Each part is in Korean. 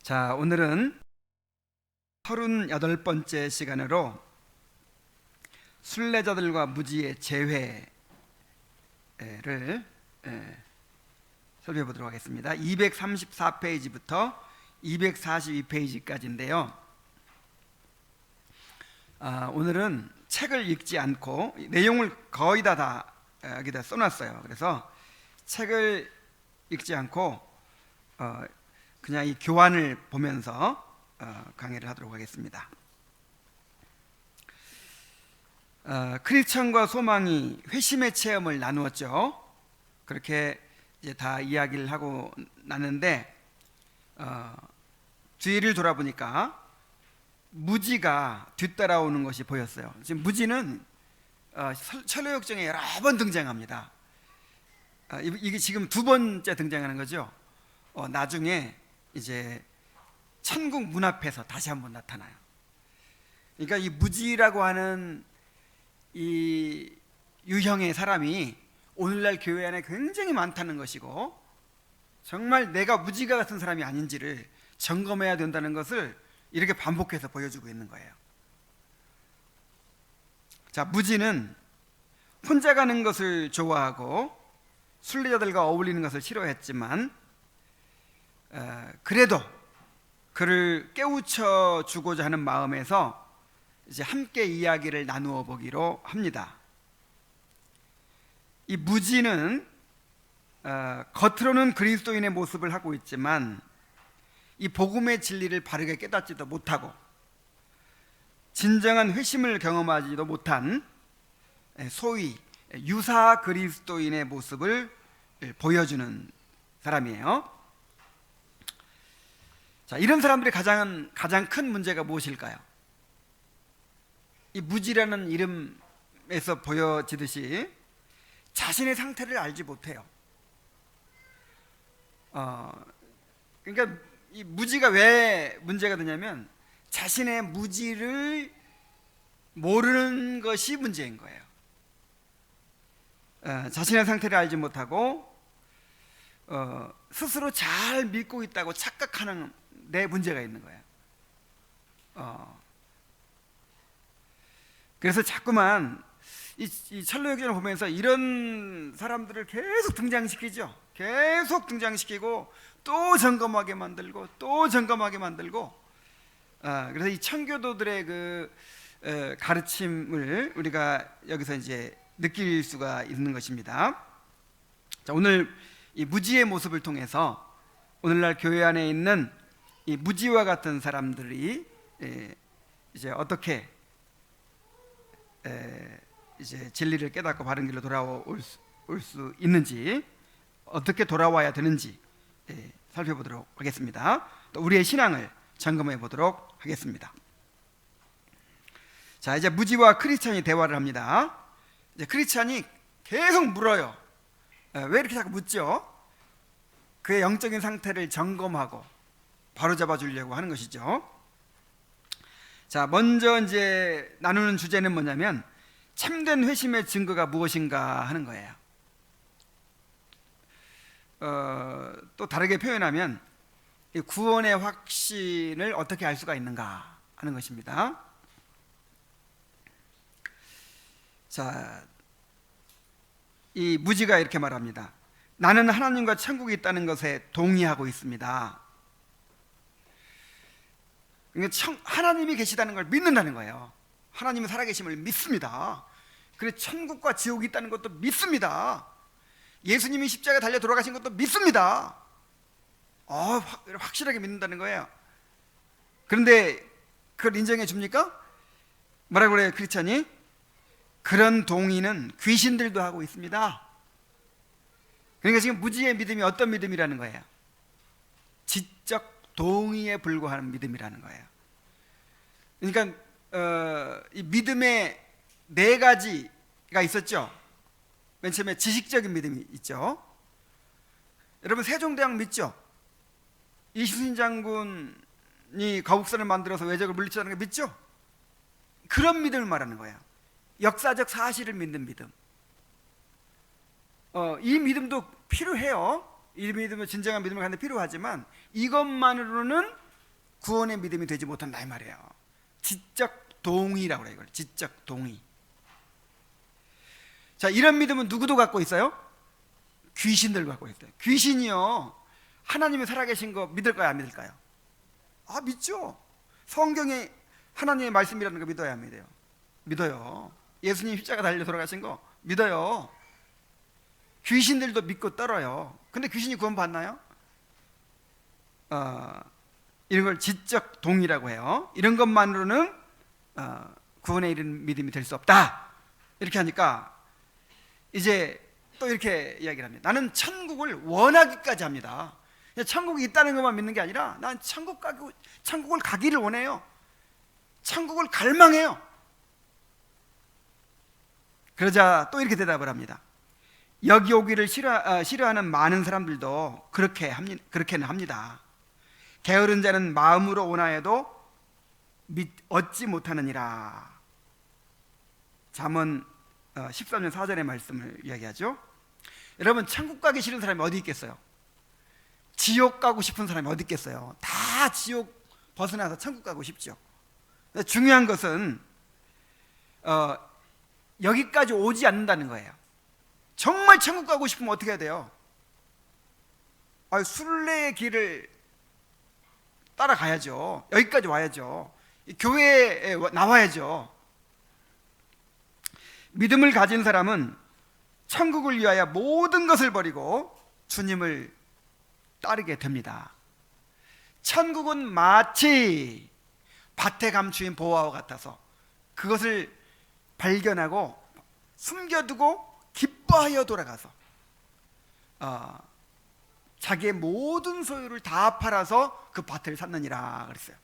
자, 오늘은 38번째 시간으로 순례자들과 무지의 재회를 살펴보도록 하겠습니다. 234페이지부터 242페이지까지인데요. 오늘은 책을 읽지 않고 내용을 거의 다 여기다 써놨어요. 그래서 책을 읽지 않고 그냥 이 교환을 보면서 강의를 하도록 하겠습니다. 크리스천과 소망이 회심의 체험을 나누었죠. 그렇게 이제 다 이야기를 하고 났는데 뒤를 돌아보니까 무지가 뒤따라오는 것이 보였어요. 지금 무지는 철로역정에 여러 번 등장합니다. 이게 지금 두 번째 등장하는 거죠. 나중에 이제 천국 문 앞에서 다시 한번 나타나요. 그러니까 이 무지라고 하는 이 유형의 사람이 오늘날 교회 안에 굉장히 많다는 것이고, 정말 내가 무지가 같은 사람이 아닌지를 점검해야 된다는 것을 이렇게 반복해서 보여주고 있는 거예요. 자, 무지는 혼자 가는 것을 좋아하고 순례자들과 어울리는 것을 싫어했지만 그래도 그를 깨우쳐 주고자 하는 마음에서 이제 함께 이야기를 나누어 보기로 합니다. 이 무지는 겉으로는 그리스도인의 모습을 하고 있지만 이 복음의 진리를 바르게 깨닫지도 못하고 진정한 회심을 경험하지도 못한 소위 유사 그리스도인의 모습을 보여주는 사람이에요. 자, 이런 사람들의 가장 큰 문제가 무엇일까요? 이 무지라는 이름에서 보여지듯이 자신의 상태를 알지 못해요. 그러니까 이 무지가 왜 문제가 되냐면 자신의 무지를 모르는 것이 문제인 거예요. 자신의 상태를 알지 못하고 스스로 잘 믿고 있다고 착각하는 데 문제가 있는 거예요. 그래서 자꾸만 이 철로역정을 보면서 이런 사람들을 계속 등장시키죠. 계속 등장시키고 또 점검하게 만들고 또 점검하게 만들고, 그래서 이 청교도들의 그 가르침을 우리가 여기서 이제 느낄 수가 있는 것입니다. 자, 오늘 이 무지의 모습을 통해서 오늘날 교회 안에 있는 이 무지와 같은 사람들이 이제 어떻게 이제 진리를 깨닫고 바른 길로 돌아올 수 있는지, 어떻게 돌아와야 되는지 살펴보도록 하겠습니다. 또 우리의 신앙을 점검해 보도록 하겠습니다. 자, 이제 무지와 크리스찬이 대화를 합니다. 이제 크리스찬이 계속 물어요. 왜 이렇게 자꾸 묻죠? 그의 영적인 상태를 점검하고 바로잡아 주려고 하는 것이죠. 자, 먼저 이제 나누는 주제는 뭐냐면 참된 회심의 증거가 무엇인가 하는 거예요. 또 다르게 표현하면 이 구원의 확신을 어떻게 알 수가 있는가 하는 것입니다. 자, 이 무지가 이렇게 말합니다. 나는 하나님과 천국이 있다는 것에 동의하고 있습니다. 하나님이 계시다는 걸 믿는다는 거예요. 하나님이 살아계심을 믿습니다. 그래서 천국과 지옥이 있다는 것도 믿습니다. 예수님이 십자가에 달려 돌아가신 것도 믿습니다. 확실하게 믿는다는 거예요. 그런데 그걸 인정해 줍니까? 뭐라고 그래요, 크리스찬이? 그런 동의는 귀신들도 하고 있습니다. 그러니까 지금 무지의 믿음이 어떤 믿음이라는 거예요? 지적 동의에 불과한 믿음이라는 거예요. 그러니까 이 믿음의 네 가지가 있었죠. 맨 처음에 지식적인 믿음이 있죠. 여러분 세종대왕 믿죠? 이순신 장군이 거북선을 만들어서 왜적을 물리쳤다는 거 믿죠? 그런 믿음을 말하는 거예요. 역사적 사실을 믿는 믿음. 이 믿음도 필요해요. 이 믿음은 진정한 믿음을 갖는 데 필요하지만 이것만으로는 구원의 믿음이 되지 못한다 이 말이에요. 지적 동의라고 그래요. 이걸 지적 동의. 자, 이런 믿음은 누구도 갖고 있어요? 귀신들 갖고 있어요. 귀신이요, 하나님이 살아계신 거 믿을까요, 안 믿을까요? 아, 믿죠. 성경에 하나님의 말씀이라는 거 믿어야 믿어요. 믿어요. 예수님 십자가 달려 돌아가신 거 믿어요. 귀신들도 믿고 떨어요. 근데 귀신이 구원 받나요? 이런 걸 지적 동의라고 해요. 이런 것만으로는 구원에 이른 믿음이 될 수 없다. 이렇게 하니까 이제 또 이렇게 이야기를 합니다. 나는 천국을 원하기까지 합니다. 천국이 있다는 것만 믿는 게 아니라 난 천국을 가기를 원해요. 천국을 갈망해요. 그러자 또 이렇게 대답을 합니다. 여기 오기를 싫어하는 많은 사람들도 그렇게는 합니다. 게으른 자는 마음으로 원하여도 얻지 못하느니라. 잠언 13년 4절의 말씀을 이야기하죠. 여러분, 천국 가기 싫은 사람이 어디 있겠어요? 지옥 가고 싶은 사람이 어디 있겠어요? 다 지옥 벗어나서 천국 가고 싶죠. 중요한 것은 여기까지 오지 않는다는 거예요. 정말 천국 가고 싶으면 어떻게 해야 돼요? 순례의 길을 따라가야죠. 여기까지 와야죠. 교회에 나와야죠. 믿음을 가진 사람은 천국을 위하여 모든 것을 버리고 주님을 따르게 됩니다. 천국은 마치 밭에 감추인 보화와 같아서 그것을 발견하고 숨겨두고 기뻐하여 돌아가서 자기의 모든 소유를 다 팔아서 그 밭을 샀느니라 그랬어요.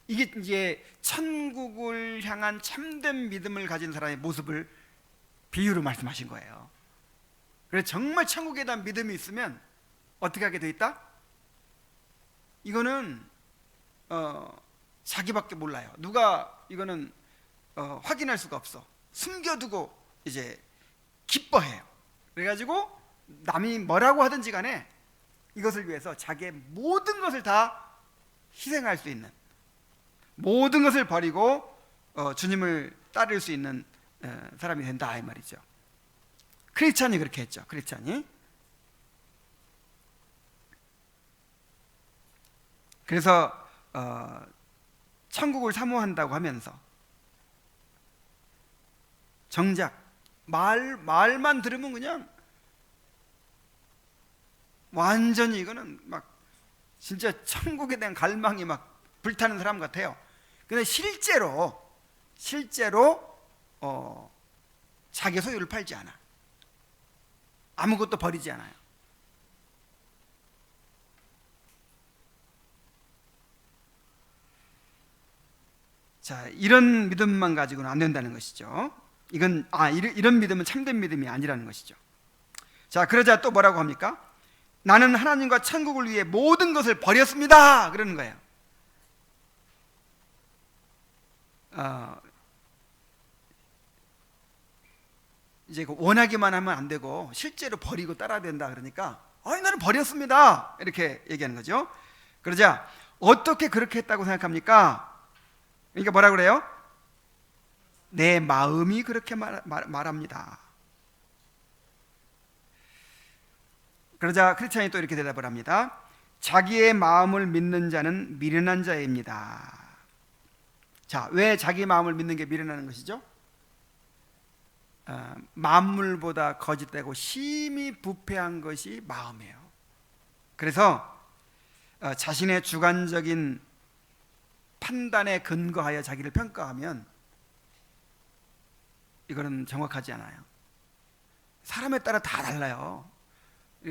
이게 이제 천국을 향한 참된 믿음을 가진 사람의 모습을 비유로 말씀하신 거예요. 그래서 정말 천국에 대한 믿음이 있으면 어떻게 하게 돼 있다? 이거는 자기밖에 몰라요. 누가 이거는 확인할 수가 없어. 숨겨두고 이제 기뻐해요. 그래가지고 남이 뭐라고 하든지 간에 이것을 위해서 자기의 모든 것을 다 희생할 수 있는, 모든 것을 버리고 주님을 따를 수 있는 사람이 된다 이 말이죠. 크리스찬이 그렇게 했죠. 크리스찬이. 그래서 천국을 사모한다고 하면서 정작 말만 들으면 그냥 완전히 이거는 막 진짜 천국에 대한 갈망이 막 불타는 사람 같아요. 근데 실제로 자기 소유를 팔지 않아. 아무것도 버리지 않아요. 자, 이런 믿음만 가지고는 안 된다는 것이죠. 이런 믿음은 참된 믿음이 아니라는 것이죠. 자, 그러자 또 뭐라고 합니까? 나는 하나님과 천국을 위해 모든 것을 버렸습니다. 그러는 거예요. 이제 원하기만 하면 안 되고 실제로 버리고 따라야 된다 그러니까 나는 버렸습니다. 이렇게 얘기하는 거죠. 그러자 어떻게 그렇게 했다고 생각합니까? 그러니까 뭐라 그래요? 내 마음이 그렇게 말합니다. 그러자 크리스찬이 또 이렇게 대답을 합니다. 자기의 마음을 믿는 자는 미련한 자입니다. 자, 왜 자기 마음을 믿는 게 미련한 것이죠? 만물보다 거짓되고 심히 부패한 것이 마음이에요. 그래서 자신의 주관적인 판단에 근거하여 자기를 평가하면 이거는 정확하지 않아요. 사람에 따라 다 달라요.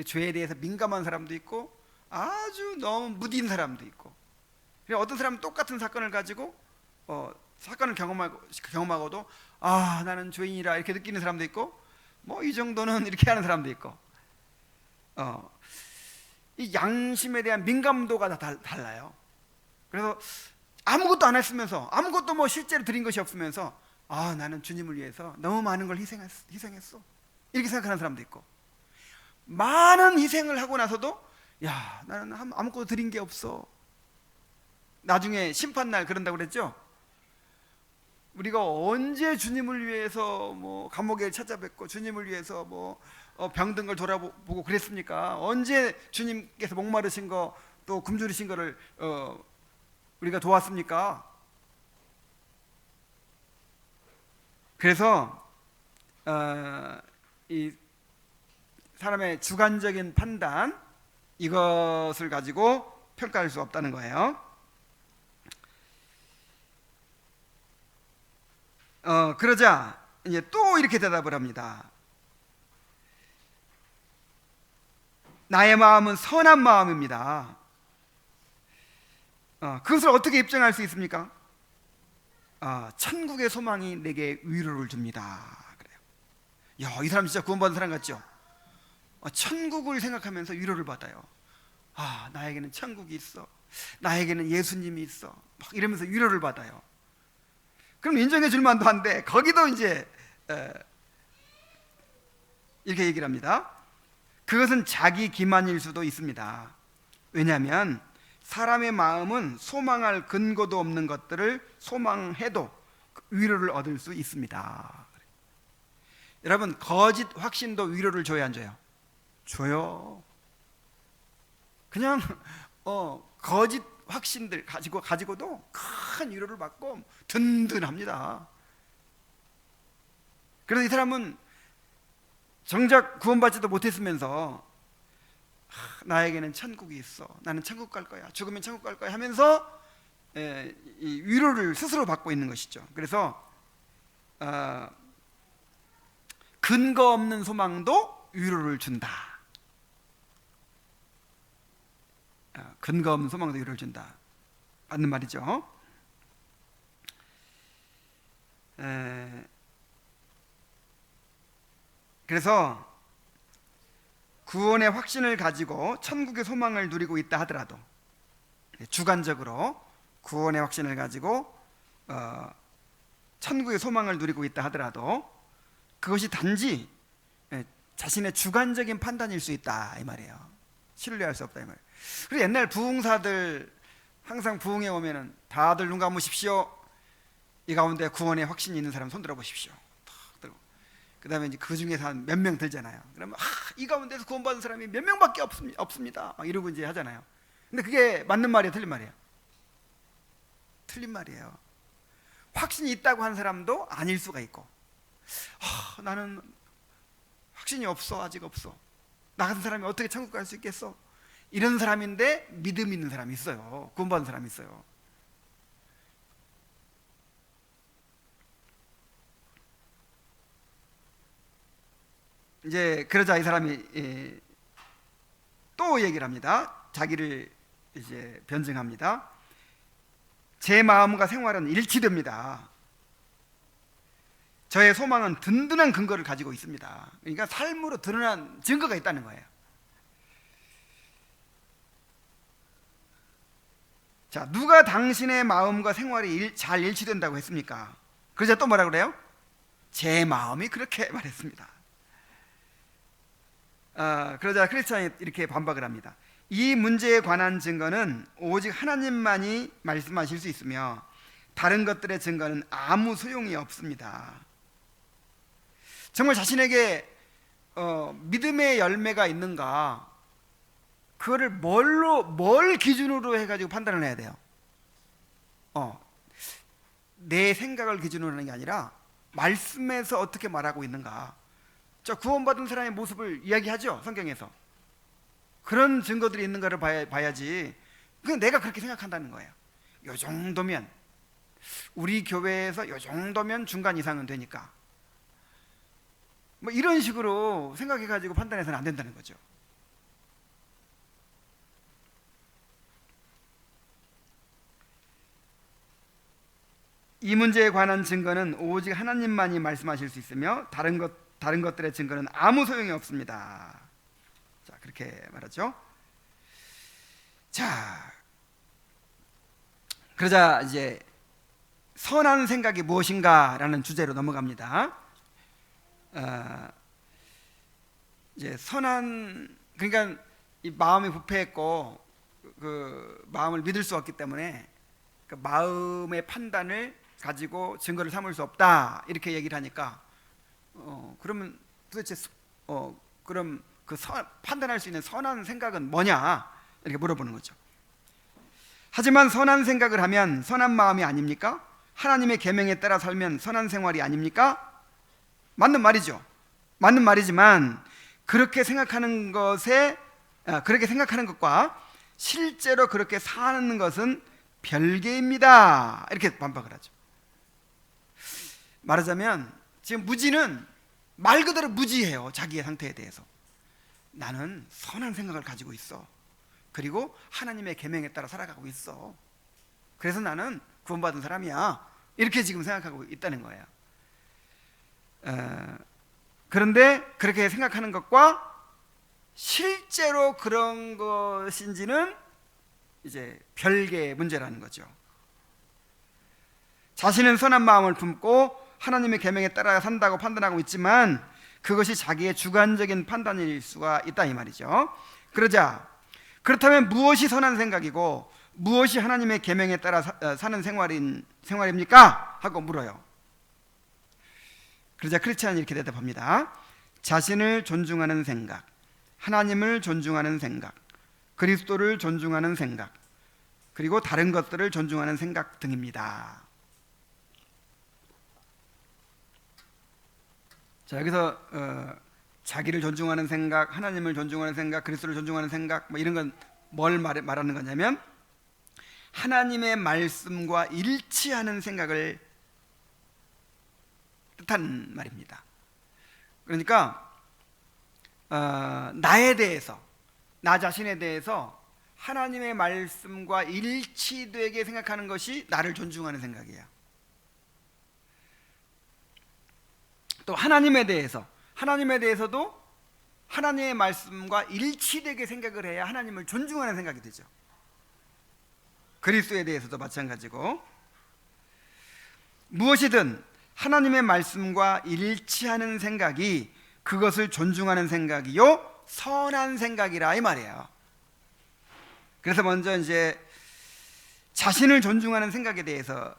죄에 대해서 민감한 사람도 있고 아주 너무 무딘 사람도 있고, 어떤 사람은 똑같은 사건을 가지고 사건을 경험하고도 나는 죄인이라 이렇게 느끼는 사람도 있고, 뭐 이 정도는 이렇게 하는 사람도 있고, 이 양심에 대한 민감도가 다 달라요. 그래서 아무것도 안 했으면서, 아무것도 뭐 실제로 드린 것이 없으면서 나는 주님을 위해서 너무 많은 걸 희생했어 이렇게 생각하는 사람도 있고, 많은 희생을 하고 나서도 나는 아무것도 드린 게 없어, 나중에 심판날 그런다고 그랬죠. 우리가 언제 주님을 위해서 뭐 감옥에 찾아뵙고 주님을 위해서 뭐 병든 걸 돌아보고 그랬습니까? 언제 주님께서 목마르신 거 또 굶주리신 거를 우리가 도왔습니까? 그래서 이 사람의 주관적인 판단, 이것을 가지고 평가할 수 없다는 거예요. 그러자 이제 또 이렇게 대답을 합니다. 나의 마음은 선한 마음입니다. 그것을 어떻게 입증할 수 있습니까? 천국의 소망이 내게 위로를 줍니다. 그래요. 야, 이 사람 진짜 구원받은 사람 같죠? 천국을 생각하면서 위로를 받아요. 나에게는 천국이 있어. 나에게는 예수님이 있어. 막 이러면서 위로를 받아요. 그럼 인정해 줄 만도 한데 거기도 이제 이렇게 얘기를 합니다. 그것은 자기 기만일 수도 있습니다. 왜냐하면 사람의 마음은 소망할 근거도 없는 것들을 소망해도 위로를 얻을 수 있습니다. 여러분, 거짓 확신도 위로를 줘야 안 줘요? 줘요. 그냥 거짓 확신들 가지고도 큰 위로를 받고 든든합니다. 그래서 이 사람은 정작 구원받지도 못했으면서 나에게는 천국이 있어. 나는 천국 갈 거야. 죽으면 천국 갈 거야 하면서 이 위로를 스스로 받고 있는 것이죠. 그래서 근거 없는 소망도 위로를 준다. 근거 없는 소망도 위로를 준다. 맞는 말이죠. 그래서 구원의 확신을 가지고 천국의 소망을 누리고 있다 하더라도, 주관적으로 구원의 확신을 가지고 천국의 소망을 누리고 있다 하더라도 그것이 단지 자신의 주관적인 판단일 수 있다 이 말이에요. 신뢰할 수 없다 이 말이에요. 그리고 옛날 부흥사들 항상 부흥회 오면은 다들 눈 감으십시오. 이 가운데 구원의 확신이 있는 사람 손 들어 보십시오. 그 다음에 이제 그 중에서 한 몇 명 들잖아요. 그러면 이 가운데서 구원받은 사람이 몇 명밖에 없습니다. 막 이러고 이제 하잖아요. 근데 그게 맞는 말이에요, 틀린 말이에요? 틀린 말이에요. 확신이 있다고 한 사람도 아닐 수가 있고, 나는 확신이 없어, 아직 없어. 나 같은 사람이 어떻게 천국 갈 수 있겠어? 이런 사람인데 믿음 있는 사람이 있어요. 구원받은 사람이 있어요. 이제 그러자 이 사람이 또 얘기를 합니다. 자기를 이제 변증합니다. 제 마음과 생활은 일치됩니다. 저의 소망은 든든한 근거를 가지고 있습니다. 그러니까 삶으로 드러난 증거가 있다는 거예요. 자, 누가 당신의 마음과 생활이 잘 일치된다고 했습니까? 그러자 또 뭐라 그래요? 제 마음이 그렇게 말했습니다. 그러자 크리스찬이 이렇게 반박을 합니다. 이 문제에 관한 증거는 오직 하나님만이 말씀하실 수 있으며 다른 것들의 증거는 아무 소용이 없습니다. 정말 자신에게 믿음의 열매가 있는가, 그거를 뭘 기준으로 해가지고 판단을 해야 돼요? 내 생각을 기준으로 하는 게 아니라 말씀에서 어떻게 말하고 있는가. 자, 구원받은 사람의 모습을 이야기하죠, 성경에서. 그런 증거들이 있는가를 봐야지. 그냥 내가 그렇게 생각한다는 거예요. 요 정도면, 우리 교회에서 요 정도면 중간 이상은 되니까, 뭐 이런 식으로 생각해가지고 판단해서는 안 된다는 거죠. 이 문제에 관한 증거는 오직 하나님만이 말씀하실 수 있으며 다른 것들의 증거는 아무 소용이 없습니다. 자, 그렇게 말하죠. 자, 그러자 이제 선한 생각이 무엇인가라는 주제로 넘어갑니다. 이제 그러니까 이 마음이 부패했고 그 마음을 믿을 수 없기 때문에 그 마음의 판단을 가지고 증거를 삼을 수 없다 이렇게 얘기를 하니까 그러면 도대체 그럼 판단할 수 있는 선한 생각은 뭐냐 이렇게 물어보는 거죠. 하지만 선한 생각을 하면 선한 마음이 아닙니까? 하나님의 계명에 따라 살면 선한 생활이 아닙니까? 맞는 말이죠. 맞는 말이지만 그렇게 생각하는 것과 실제로 그렇게 사는 것은 별개입니다. 이렇게 반박을 하죠. 말하자면 지금 무지는 말 그대로 무지해요. 자기의 상태에 대해서. 나는 선한 생각을 가지고 있어. 그리고 하나님의 계명에 따라 살아가고 있어. 그래서 나는 구원받은 사람이야. 이렇게 지금 생각하고 있다는 거예요. 그런데 그렇게 생각하는 것과 실제로 그런 것인지는 이제 별개의 문제라는 거죠. 자신은 선한 마음을 품고 하나님의 계명에 따라 산다고 판단하고 있지만 그것이 자기의 주관적인 판단일 수가 있다 이 말이죠. 그렇다면 무엇이 선한 생각이고 무엇이 하나님의 계명에 따라 사는 생활입니까? 하고 물어요. 그러자 크리스찬이 이렇게 대답합니다. 자신을 존중하는 생각, 하나님을 존중하는 생각, 그리스도를 존중하는 생각, 그리고 다른 것들을 존중하는 생각 등입니다. 자, 여기서 자기를 존중하는 생각, 하나님을 존중하는 생각, 그리스도를 존중하는 생각, 뭐 이런 건 뭘 말하는 거냐면 하나님의 말씀과 일치하는 생각을 뜻한 말입니다. 그러니까 나에 대해서, 나 자신에 대해서 하나님의 말씀과 일치되게 생각하는 것이 나를 존중하는 생각이에요. 또 하나님에 대해서도 하나님의 말씀과 일치되게 생각을 해야 하나님을 존중하는 생각이 되죠. 그리스도에 대해서도 마찬가지고 무엇이든 하나님의 말씀과 일치하는 생각이 그것을 존중하는 생각이요 선한 생각이라 이 말이에요. 그래서 먼저 이제 자신을 존중하는 생각에 대해서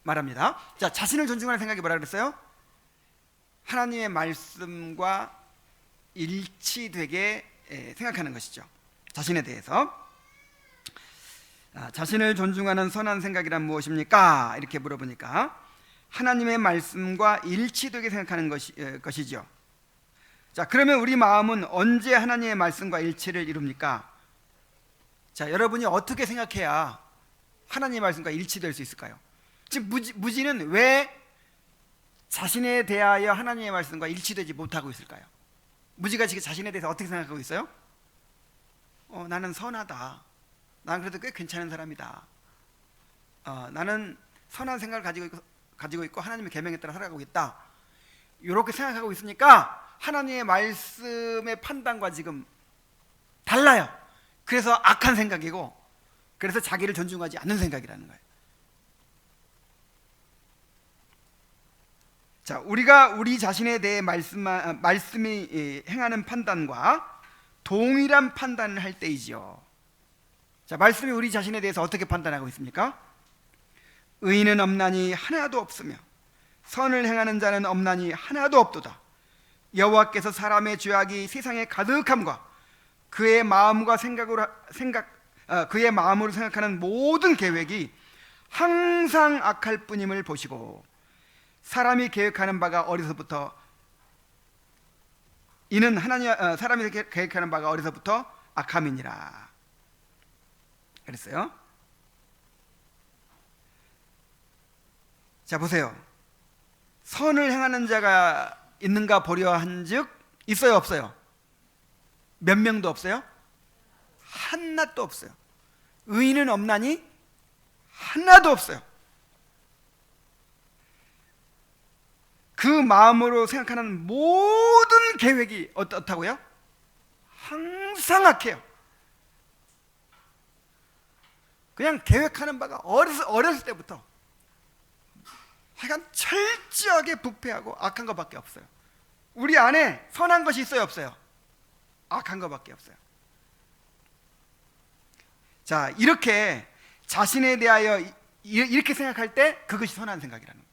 말합니다. 자, 자신을 존중하는 생각이 뭐라 그랬어요? 하나님의 말씀과 일치되게 생각하는 것이죠. 자신에 대해서. 자신을 존중하는 선한 생각이란 무엇입니까? 이렇게 물어보니까 하나님의 말씀과 일치되게 생각하는 것이죠. 자, 그러면 우리 마음은 언제 하나님의 말씀과 일치를 이룹니까? 자, 여러분이 어떻게 생각해야 하나님의 말씀과 일치될 수 있을까요? 지금 무지는 왜 자신에 대하여 하나님의 말씀과 일치되지 못하고 있을까요? 무지가 지금 자신에 대해서 어떻게 생각하고 있어요? 나는 선하다. 나는 그래도 꽤 괜찮은 사람이다. 나는 선한 생각을 가지고 있고 하나님의 계명에 따라 살아가고 있다. 이렇게 생각하고 있으니까 하나님의 말씀의 판단과 지금 달라요. 그래서 악한 생각이고, 그래서 자기를 존중하지 않는 생각이라는 거예요. 자, 우리가 우리 자신에 대해 말씀이 행하는 판단과 동일한 판단을 할 때이지요. 자, 말씀이 우리 자신에 대해서 어떻게 판단하고 있습니까? 의인은 없나니 하나도 없으며 선을 행하는 자는 없나니 하나도 없도다. 여호와께서 사람의 죄악이 세상에 가득함과 그의 마음으로 생각하는 모든 계획이 항상 악할 뿐임을 보시고 사람이 계획하는 바가 어려서부터 사람이 계획하는 바가 어려서부터 악함이니라 그랬어요. 자, 보세요. 선을 행하는 자가 있는가 보려 한즉 있어요, 없어요? 몇 명도 없어요? 하나도 없어요. 의인은 없나니 하나도 없어요. 그 마음으로 생각하는 모든 계획이 어떻다고요? 항상 악해요. 그냥 계획하는 바가 어렸을 때부터 하여간 철저하게 부패하고 악한 것밖에 없어요. 우리 안에 선한 것이 있어요, 없어요? 악한 것밖에 없어요. 자, 이렇게 자신에 대하여 이렇게 생각할 때 그것이 선한 생각이라는 거예요.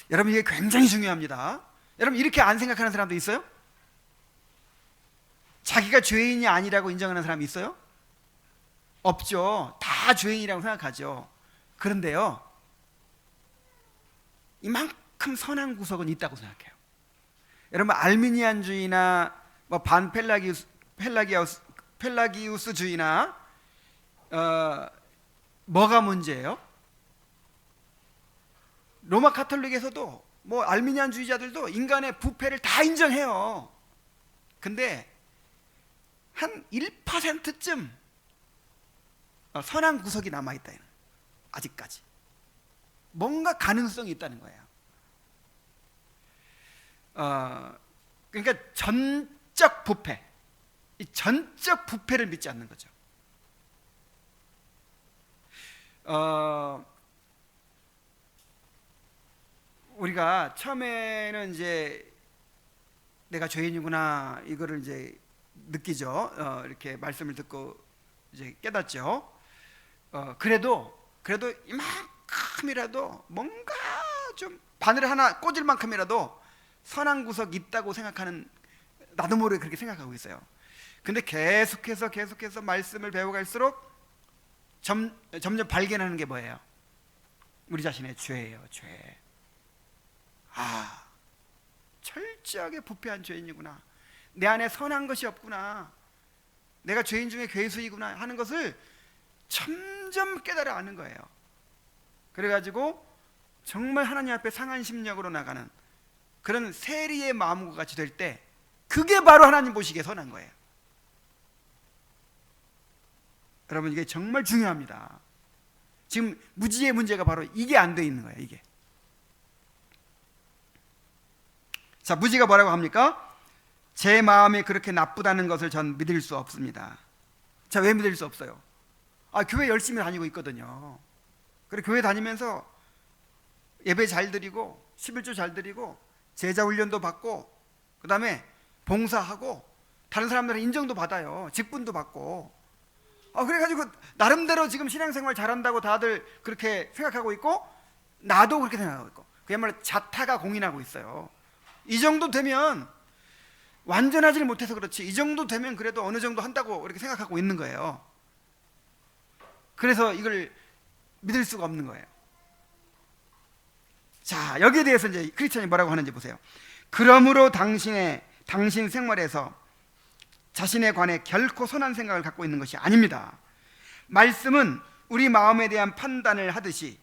여러분, 이게 굉장히 중요합니다. 여러분, 이렇게 안 생각하는 사람도 있어요? 자기가 죄인이 아니라고 인정하는 사람이 있어요? 없죠. 다 죄인이라고 생각하죠. 그런데요, 이만큼 선한 구석은 있다고 생각해요. 여러분, 알미니안주의나 뭐 펠라기우스주의나 뭐가 문제예요? 로마 카톨릭에서도 뭐 알미니안주의자들도 인간의 부패를 다 인정해요. 근데 한 1%쯤 선한 구석이 남아있다. 아직까지 뭔가 가능성이 있다는 거예요. 그러니까 전적 부패, 이 전적 부패를 믿지 않는 거죠. 우리가 처음에는 이제 내가 죄인이구나 이거를 이제 느끼죠. 이렇게 말씀을 듣고 이제 깨닫죠. 그래도 이만큼이라도 뭔가 좀 바늘 하나 꽂을 만큼이라도 선한 구석이 있다고 생각하는, 나도 모르게 그렇게 생각하고 있어요. 근데 계속해서 말씀을 배워갈수록 점점 발견하는 게 뭐예요? 우리 자신의 죄예요. 죄. 철저하게 부패한 죄인이구나. 내 안에 선한 것이 없구나. 내가 죄인 중에 괴수이구나 하는 것을 점점 깨달아 아는 거예요. 그래가지고 정말 하나님 앞에 상한 심령으로 나가는 그런 세리의 마음과 같이 될 때, 그게 바로 하나님 보시기에 선한 거예요. 여러분, 이게 정말 중요합니다. 지금 무지의 문제가 바로 이게 안 돼 있는 거예요. 이게. 자, 무지가 뭐라고 합니까? 제 마음이 그렇게 나쁘다는 것을 전 믿을 수 없습니다. 자, 왜 믿을 수 없어요? 교회 열심히 다니고 있거든요. 그리고 교회 다니면서 예배 잘 드리고 11조 잘 드리고 제자 훈련도 받고 그 다음에 봉사하고 다른 사람들은 인정도 받아요. 직분도 받고. 그래가지고 나름대로 지금 신앙생활 잘한다고 다들 그렇게 생각하고 있고, 나도 그렇게 생각하고 있고, 그야말로 자타가 공인하고 있어요. 이 정도 되면, 완전하지는 못해서 그렇지, 이 정도 되면 그래도 어느 정도 한다고 이렇게 생각하고 있는 거예요. 그래서 이걸 믿을 수가 없는 거예요. 자, 여기에 대해서 이제 크리스천이 뭐라고 하는지 보세요. 그러므로 당신 생활에서 자신에 관해 결코 선한 생각을 갖고 있는 것이 아닙니다. 말씀은 우리 마음에 대한 판단을 하듯이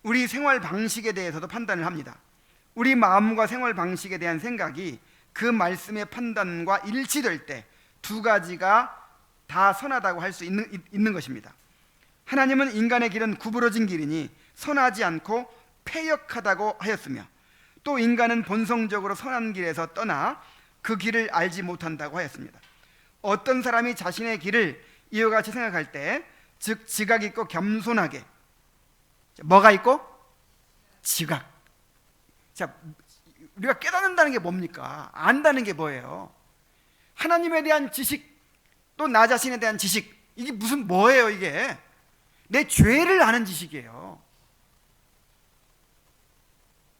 우리 생활 방식에 대해서도 판단을 합니다. 우리 마음과 생활 방식에 대한 생각이 그 말씀의 판단과 일치될 때 두 가지가 다 선하다고 할 수 있는 것입니다. 하나님은 인간의 길은 구부러진 길이니 선하지 않고 패역하다고 하였으며, 또 인간은 본성적으로 선한 길에서 떠나 그 길을 알지 못한다고 하였습니다. 어떤 사람이 자신의 길을 이와 같이 생각할 때, 즉 지각 있고 겸손하게, 뭐가 있고? 지각. 자, 우리가 깨닫는다는 게 뭡니까? 안다는 게 뭐예요? 하나님에 대한 지식, 또 나 자신에 대한 지식, 이게 무슨 뭐예요? 이게 내 죄를 아는 지식이에요.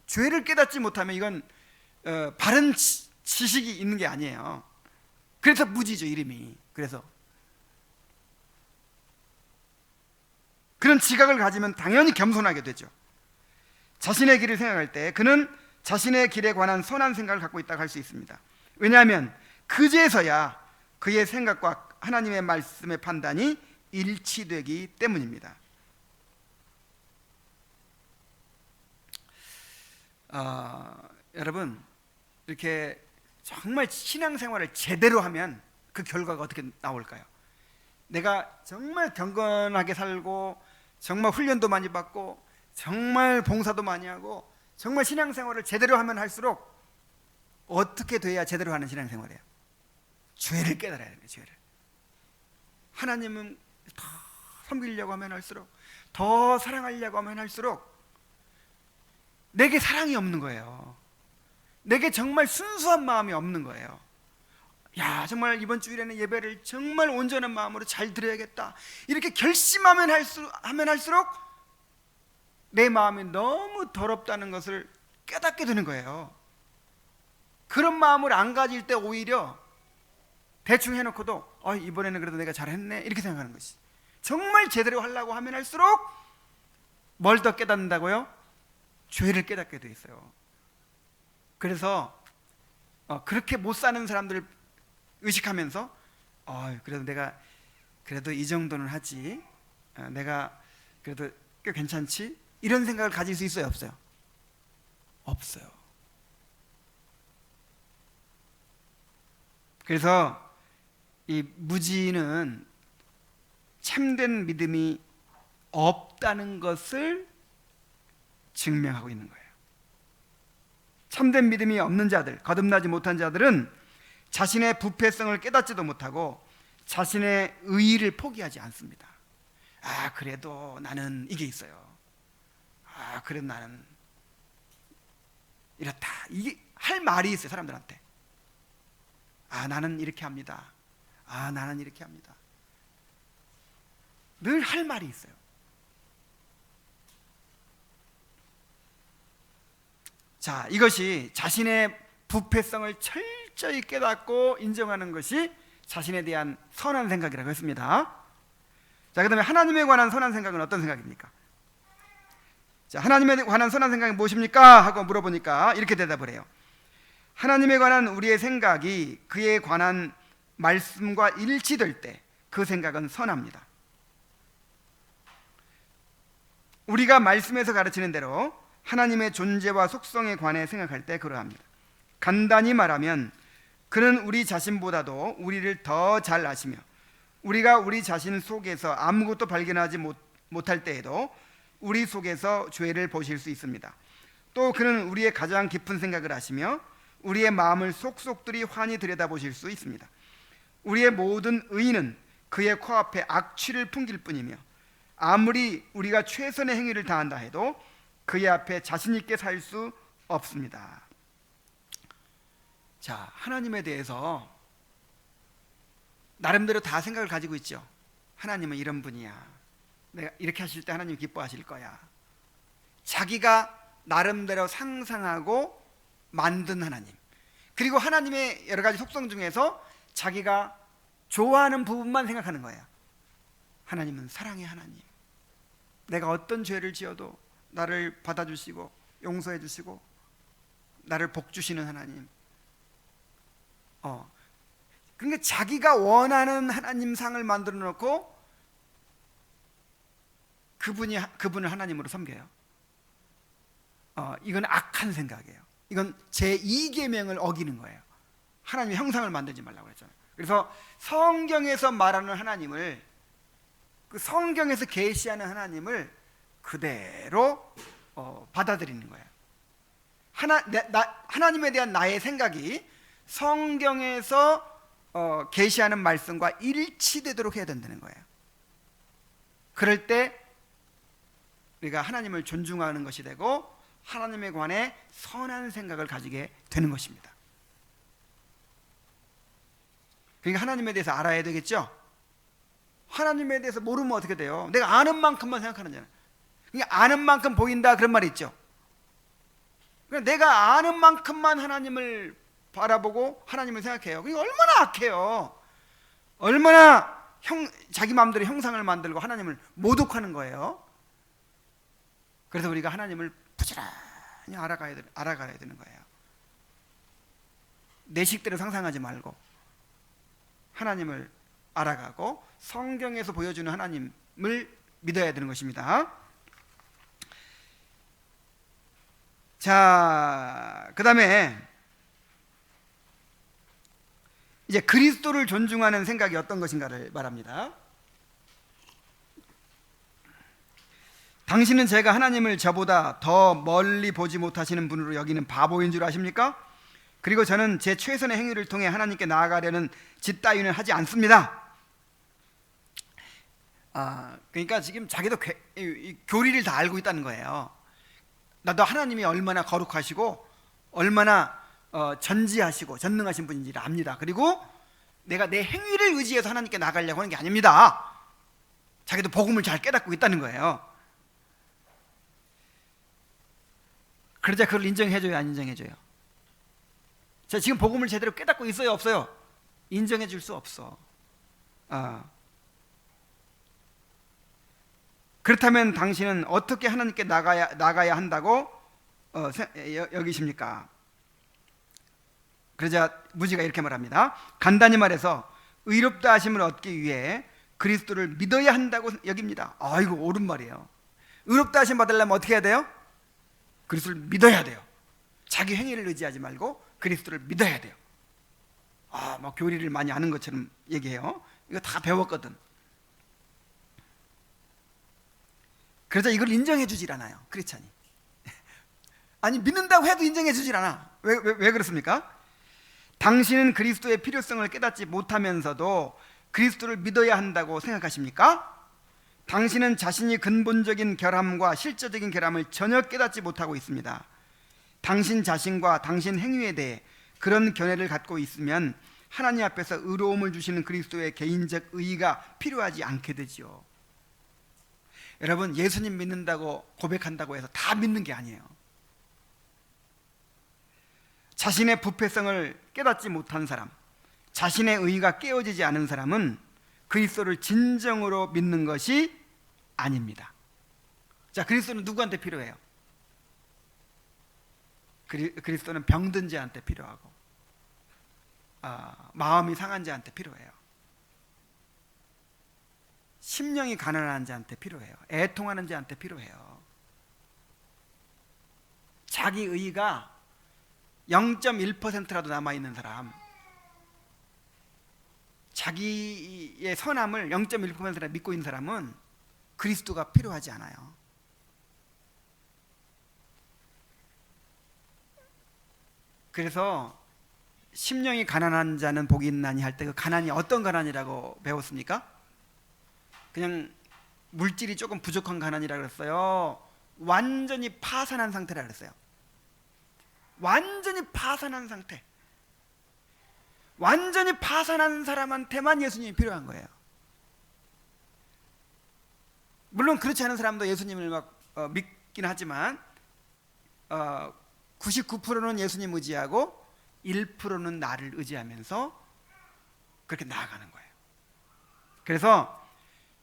죄를 깨닫지 못하면 이건 바른 지식이 있는 게 아니에요. 그래서 무지죠, 이름이. 그래서 그런 지각을 가지면 당연히 겸손하게 되죠. 자신의 길을 생각할 때 그는 자신의 길에 관한 선한 생각을 갖고 있다고 할 수 있습니다. 왜냐하면 그제서야 그의 생각과 하나님의 말씀의 판단이 일치되기 때문입니다. 여러분, 이렇게 정말 신앙생활을 제대로 하면 그 결과가 어떻게 나올까요? 내가 정말 경건하게 살고 정말 훈련도 많이 받고 정말 봉사도 많이 하고 정말 신앙생활을 제대로 하면 할수록 어떻게 돼야 제대로 하는 신앙생활이에요? 죄를 깨달아야 돼요. 죄를. 하나님은 더 섬기려고 하면 할수록, 더 사랑하려고 하면 할수록 내게 사랑이 없는 거예요. 내게 정말 순수한 마음이 없는 거예요. 야, 정말 이번 주일에는 예배를 정말 온전한 마음으로 잘 드려야겠다, 이렇게 결심하면 할수록 내 마음이 너무 더럽다는 것을 깨닫게 되는 거예요. 그런 마음을 안 가질 때 오히려 대충 해놓고도 이번에는 그래도 내가 잘했네 이렇게 생각하는 것이, 정말 제대로 하려고 하면 할수록 뭘 더 깨닫는다고요? 죄를 깨닫게 돼 있어요. 그래서 그렇게 못 사는 사람들을 의식하면서 그래도 내가 그래도 이 정도는 하지, 내가 그래도 꽤 괜찮지, 이런 생각을 가질 수 있어요, 없어요? 없어요. 그래서 이 무지는 참된 믿음이 없다는 것을 증명하고 있는 거예요. 참된 믿음이 없는 자들, 거듭나지 못한 자들은 자신의 부패성을 깨닫지도 못하고 자신의 의의를 포기하지 않습니다. 그래도 나는 이게 있어요. 그래도 나는 이렇다, 이게 할 말이 있어요, 사람들한테. 나는 이렇게 합니다. 나는 이렇게 합니다. 늘 할 말이 있어요. 자, 이것이 자신의 부패성을 철저히 깨닫고 인정하는 것이 자신에 대한 선한 생각이라고 했습니다. 자, 그 다음에 하나님에 관한 선한 생각은 어떤 생각입니까? 자, 하나님에 관한 선한 생각이 무엇입니까? 하고 물어보니까 이렇게 대답을 해요. 하나님에 관한 우리의 생각이 그에 관한 말씀과 일치될 때 그 생각은 선합니다. 우리가 말씀에서 가르치는 대로 하나님의 존재와 속성에 관해 생각할 때 그러합니다. 간단히 말하면 그는 우리 자신보다도 우리를 더 잘 아시며 우리가 우리 자신 속에서 아무것도 발견하지 못할 때에도 우리 속에서 죄를 보실 수 있습니다. 또 그는 우리의 가장 깊은 생각을 아시며 우리의 마음을 속속들이 환히 들여다보실 수 있습니다. 우리의 모든 의는 그의 코앞에 악취를 풍길 뿐이며 아무리 우리가 최선의 행위를 다한다 해도 그의 앞에 자신 있게 살 수 없습니다. 자, 하나님에 대해서 나름대로 다 생각을 가지고 있죠. 하나님은 이런 분이야, 내가 이렇게 하실 때 하나님 기뻐하실 거야. 자기가 나름대로 상상하고 만든 하나님, 그리고 하나님의 여러 가지 속성 중에서 자기가 좋아하는 부분만 생각하는 거예요. 하나님은 사랑의 하나님, 내가 어떤 죄를 지어도 나를 받아주시고 용서해 주시고 나를 복 주시는 하나님. 그러니까 자기가 원하는 하나님 상을 만들어 놓고 그분을 하나님으로 섬겨요. 이건 악한 생각이에요. 이건 제2계명을 어기는 거예요. 하나님의 형상을 만들지 말라고 했잖아요. 그래서 성경에서 말하는 하나님을, 그 성경에서 계시하는 하나님을 그대로 받아들이는 거예요. 하나님에 대한 나의 생각이 성경에서 계시하는 말씀과 일치되도록 해야 된다는 거예요. 그럴 때 우리가 하나님을 존중하는 것이 되고 하나님에 관해 선한 생각을 가지게 되는 것입니다. 그러니까 하나님에 대해서 알아야 되겠죠. 하나님에 대해서 모르면 어떻게 돼요? 내가 아는 만큼만 생각하는 거잖아요. 그러니까 아는 만큼 보인다, 그런 말이 있죠. 그러니까 내가 아는 만큼만 하나님을 바라보고 하나님을 생각해요. 그게 얼마나 악해요. 얼마나 자기 마음대로 형상을 만들고 하나님을 모독하는 거예요. 그래서 우리가 하나님을 부지런히 알아가야 되는 거예요. 내 식대로 상상하지 말고 하나님을 알아가고 성경에서 보여주는 하나님을 믿어야 되는 것입니다. 자, 그 다음에 이제 그리스도를 존중하는 생각이 어떤 것인가를 말합니다. 당신은 제가 하나님을 저보다 더 멀리 보지 못하시는 분으로 여기는 바보인 줄 아십니까? 그리고 저는 제 최선의 행위를 통해 하나님께 나아가려는 짓 따위는 하지 않습니다. 그러니까 지금 자기도 교리를 다 알고 있다는 거예요. 나도 하나님이 얼마나 거룩하시고 얼마나 전지하시고 전능하신 분인지를 압니다. 그리고 내가 내 행위를 의지해서 하나님께 나가려고 하는 게 아닙니다. 자기도 복음을 잘 깨닫고 있다는 거예요. 그러자 그걸 인정해줘요, 안 인정해줘요? 자, 지금 복음을 제대로 깨닫고 있어요, 없어요? 인정해 줄 수 없어. 그렇다면 당신은 어떻게 하나님께 나가야 한다고 여기십니까? 그러자 무지가 이렇게 말합니다. 간단히 말해서 의롭다 하심을 얻기 위해 그리스도를 믿어야 한다고 여깁니다. 이거 옳은 말이에요. 의롭다 하심 받으려면 어떻게 해야 돼요? 그리스도를 믿어야 돼요. 자기 행위를 의지하지 말고 그리스도를 믿어야 돼요. 뭐 교리를 많이 아는 것처럼 얘기해요. 이거 다 배웠거든. 그러자 이걸 인정해 주질 않아요, 크리스찬이. 아니, 믿는다고 해도 인정해 주질 않아. 왜 그렇습니까? 당신은 그리스도의 필요성을 깨닫지 못하면서도 그리스도를 믿어야 한다고 생각하십니까? 당신은 자신이 근본적인 결함과 실제적인 결함을 전혀 깨닫지 못하고 있습니다. 당신 자신과 당신 행위에 대해 그런 견해를 갖고 있으면 하나님 앞에서 의로움을 주시는 그리스도의 개인적 의의가 필요하지 않게 되지요. 여러분, 예수님 믿는다고 고백한다고 해서 다 믿는 게 아니에요. 자신의 부패성을 깨닫지 못한 사람, 자신의 의의가 깨어지지 않은 사람은 그리스도를 진정으로 믿는 것이 아닙니다. 자, 그리스도는 누구한테 필요해요? 그리스도는 병든 자한테 필요하고, 마음이 상한 자한테 필요해요. 심령이 가난한 자한테 필요해요. 애통하는 자한테 필요해요. 자기 의의가 0.1%라도 남아있는 사람, 자기의 선함을 0.1%나 믿고 있는 사람은 그리스도가 필요하지 않아요. 그래서 심령이 가난한 자는 복이 있나니 할 때 그 가난이 어떤 가난이라고 배웠습니까? 그냥 물질이 조금 부족한 가난이라고 그랬어요? 완전히 파산한 상태라 그랬어요. 완전히 파산한 상태. 완전히 파산한 사람한테만 예수님이 필요한 거예요. 물론 그렇지 않은 사람도 예수님을 막 믿긴 하지만 99%는 예수님 의지하고 1%는 나를 의지하면서 그렇게 나아가는 거예요. 그래서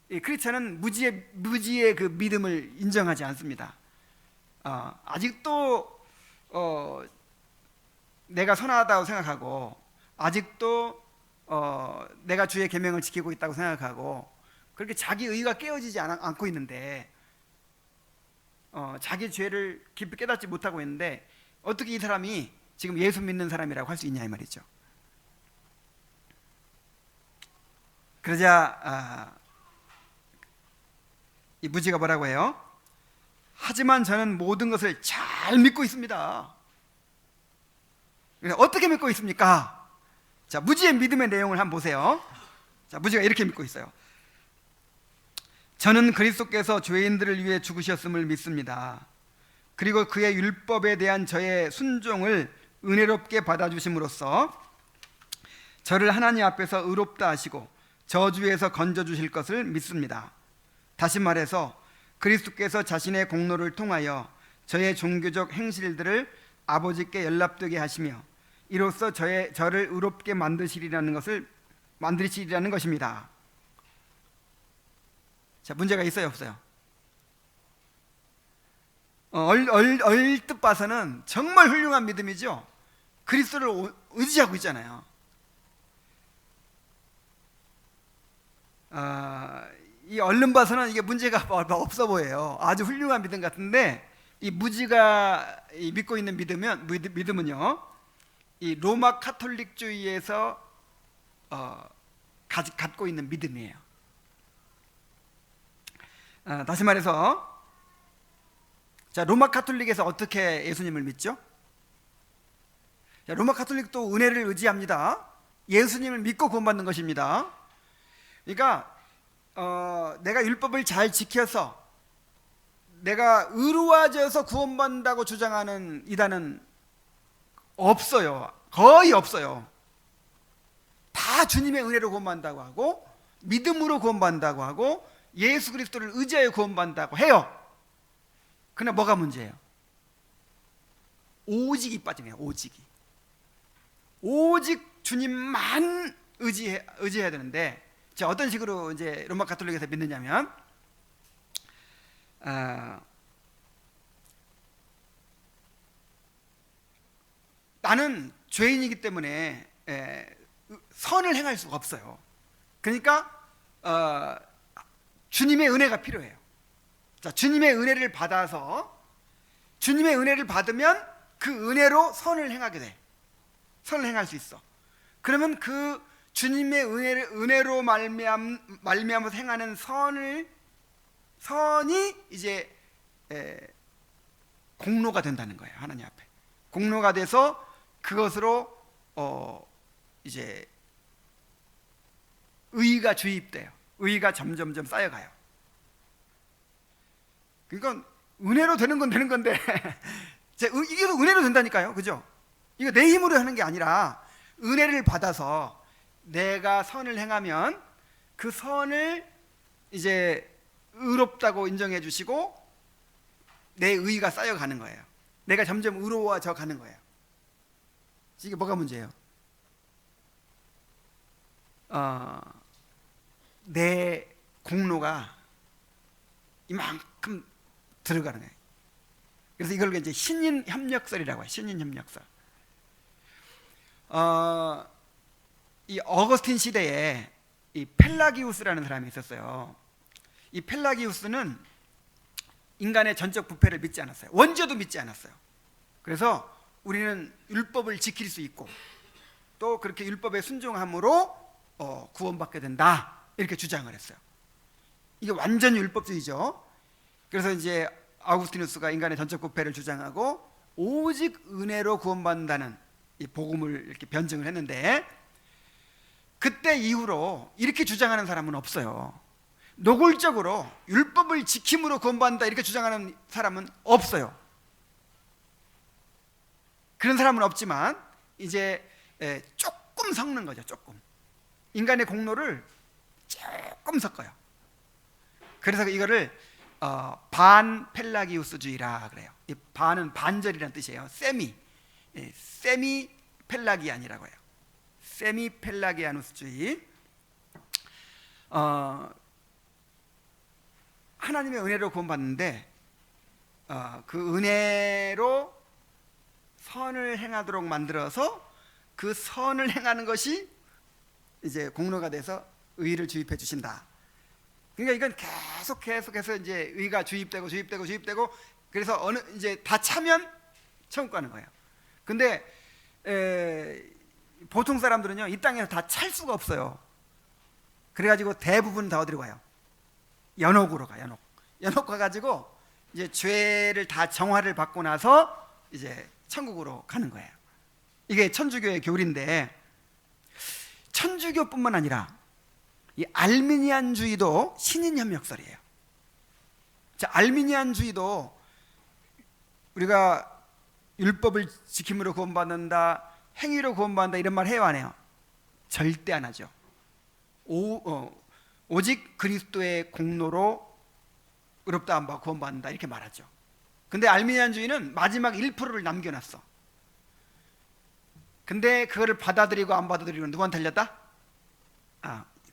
이 크리스찬은 무지의 그 믿음을 인정하지 않습니다. 아직도 내가 선하다고 생각하고, 아직도 내가 주의 계명을 지키고 있다고 생각하고, 그렇게 자기 의의가 깨어지지 않고 있는데, 자기 죄를 깊이 깨닫지 못하고 있는데 어떻게 이 사람이 지금 예수 믿는 사람이라고 할 수 있냐 이 말이죠. 그러자 이 무지가 뭐라고 해요? 하지만 저는 모든 것을 잘 믿고 있습니다. 어떻게 믿고 있습니까? 자, 무지의 믿음의 내용을 한번 보세요. 자, 무지가 이렇게 믿고 있어요. 저는 그리스도께서 죄인들을 위해 죽으셨음을 믿습니다. 그리고 그의 율법에 대한 저의 순종을 은혜롭게 받아주심으로써 저를 하나님 앞에서 의롭다 하시고 저주에서 건져주실 것을 믿습니다. 다시 말해서 그리스도께서 자신의 공로를 통하여 저의 종교적 행실들을 아버지께 연락되게 하시며 이로써 저를 의롭게 만드시리라는 것입니다. 자, 문제가 있어요, 없어요? 얼뜻 봐서는 정말 훌륭한 믿음이죠. 그리스도를 의지하고 있잖아요. 이 얼른 봐서는 이게 문제가 없어 보여요. 아주 훌륭한 믿음 같은데, 이 무지가 믿고 있는 믿음은요, 이 로마 카톨릭주의에서 갖고 있는 믿음이에요. 다시 말해서, 자, 로마 카톨릭에서 어떻게 예수님을 믿죠? 자, 로마 카톨릭도 은혜를 의지합니다. 예수님을 믿고 구원받는 것입니다. 그러니까 내가 율법을 잘 지켜서 내가 의로워져서 구원받는다고 주장하는 이단은 없어요. 거의 없어요. 다 주님의 은혜로 구원받는다고 하고 믿음으로 구원받는다고 하고 예수 그리스도를 의지하여 구원받는다고 해요. 그러나 뭐가 문제예요? 오직이 빠진 거예요. 오직 주님만 의지해야 되는데, 자, 어떤 식으로 이제 로마 가톨릭에서 믿느냐면, 나는 죄인이기 때문에 선을 행할 수가 없어요. 그러니까 주님의 은혜가 필요해요. 자, 주님의 은혜를 받아서, 주님의 은혜를 받으면 그 은혜로 선을 행하게 돼. 선을 행할 수 있어. 그러면 그 주님의 은혜로 말미암아서 행하는 선이 이제 공로가 된다는 거예요. 하나님 앞에 공로가 돼서 그것으로 이제 의의가 주입돼요. 의의가 점점점 쌓여가요. 그러니까 은혜로 되는 건 되는 건데 이게 은혜로 된다니까요. 그죠? 이거 내 힘으로 하는 게 아니라 은혜를 받아서 내가 선을 행하면 그 선을 이제 의롭다고 인정해 주시고 내 의의가 쌓여가는 거예요. 내가 점점 의로워져 가는 거예요. 이게 뭐가 문제예요? 내 공로가 이만큼 들어가는 거예요. 그래서 이걸 이제 신인 협력설이라고 해요. 신인 협력설. 이 어거스틴 시대에 이 펠라기우스라는 사람이 있었어요. 이 펠라기우스는 인간의 전적 부패를 믿지 않았어요. 원죄도 믿지 않았어요. 그래서 우리는 율법을 지킬 수 있고 또 그렇게 율법에 순종함으로 구원받게 된다, 이렇게 주장을 했어요. 이게 완전 율법주의죠. 그래서 이제 아우구스티누스가 인간의 전적 부패를 주장하고 오직 은혜로 구원받는다는 이 복음을 이렇게 변증을 했는데, 그때 이후로 이렇게 주장하는 사람은 없어요. 노골적으로 율법을 지킴으로 구원받는다 이렇게 주장하는 사람은 없어요. 그런 사람은 없지만 이제 조금 섞는 거죠. 조금 인간의 공로를 조금 섞어요. 그래서 이거를 반펠라기우스주의라 그래요. 이 반은 반절이라는 뜻이에요. 세미 펠라기안이라고 해요. 세미 펠라기아누스주의. 하나님의 은혜로 구원받는데 그 은혜로 선을 행하도록 만들어서 그 선을 행하는 것이 이제 공로가 돼서 의를 주입해 주신다. 그러니까 이건 계속해서 이제 의가 주입되고 그래서 이제 다 차면 천국 가는 거예요. 근데 보통 사람들은요 이 땅에서 다 찰 수가 없어요. 그래가지고 대부분 다 어디로 가요? 연옥으로 가. 연옥 가가지고 이제 죄를 다 정화를 받고 나서 이제 천국으로 가는 거예요. 이게 천주교의 교리인데, 천주교뿐만 아니라 이 알미니안주의도 신인협력설이에요. 자, 알미니안주의도 우리가 율법을 지킴으로 구원받는다, 행위로 구원받는다 이런 말 해요, 안 해요? 절대 안 하죠. 오직 그리스도의 공로로 의롭다 함과 구원받는다 이렇게 말하죠. 근데 알미니안주의는 마지막 1%를 남겨놨어. 근데 그거를 받아들이고 안 받아들이고 누구한테 달렸다?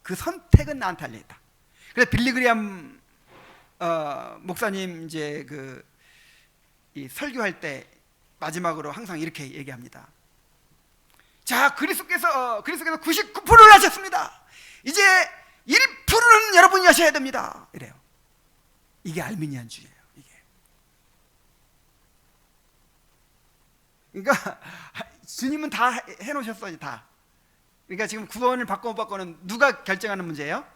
그 선택은 나한테 달려있다. 그래서 빌리그리암 목사님 이제 이 설교할 때 마지막으로 항상 이렇게 얘기합니다. 자, 그리스도께서 99%를 하셨습니다. 이제 1%는 여러분이 하셔야 됩니다. 이래요. 이게 알미니안주의예요. 이게. 그러니까 주님은 다 해놓으셨어요. 다. 그러니까 지금 구원을 받고 못 받고는 누가 결정하는 문제예요?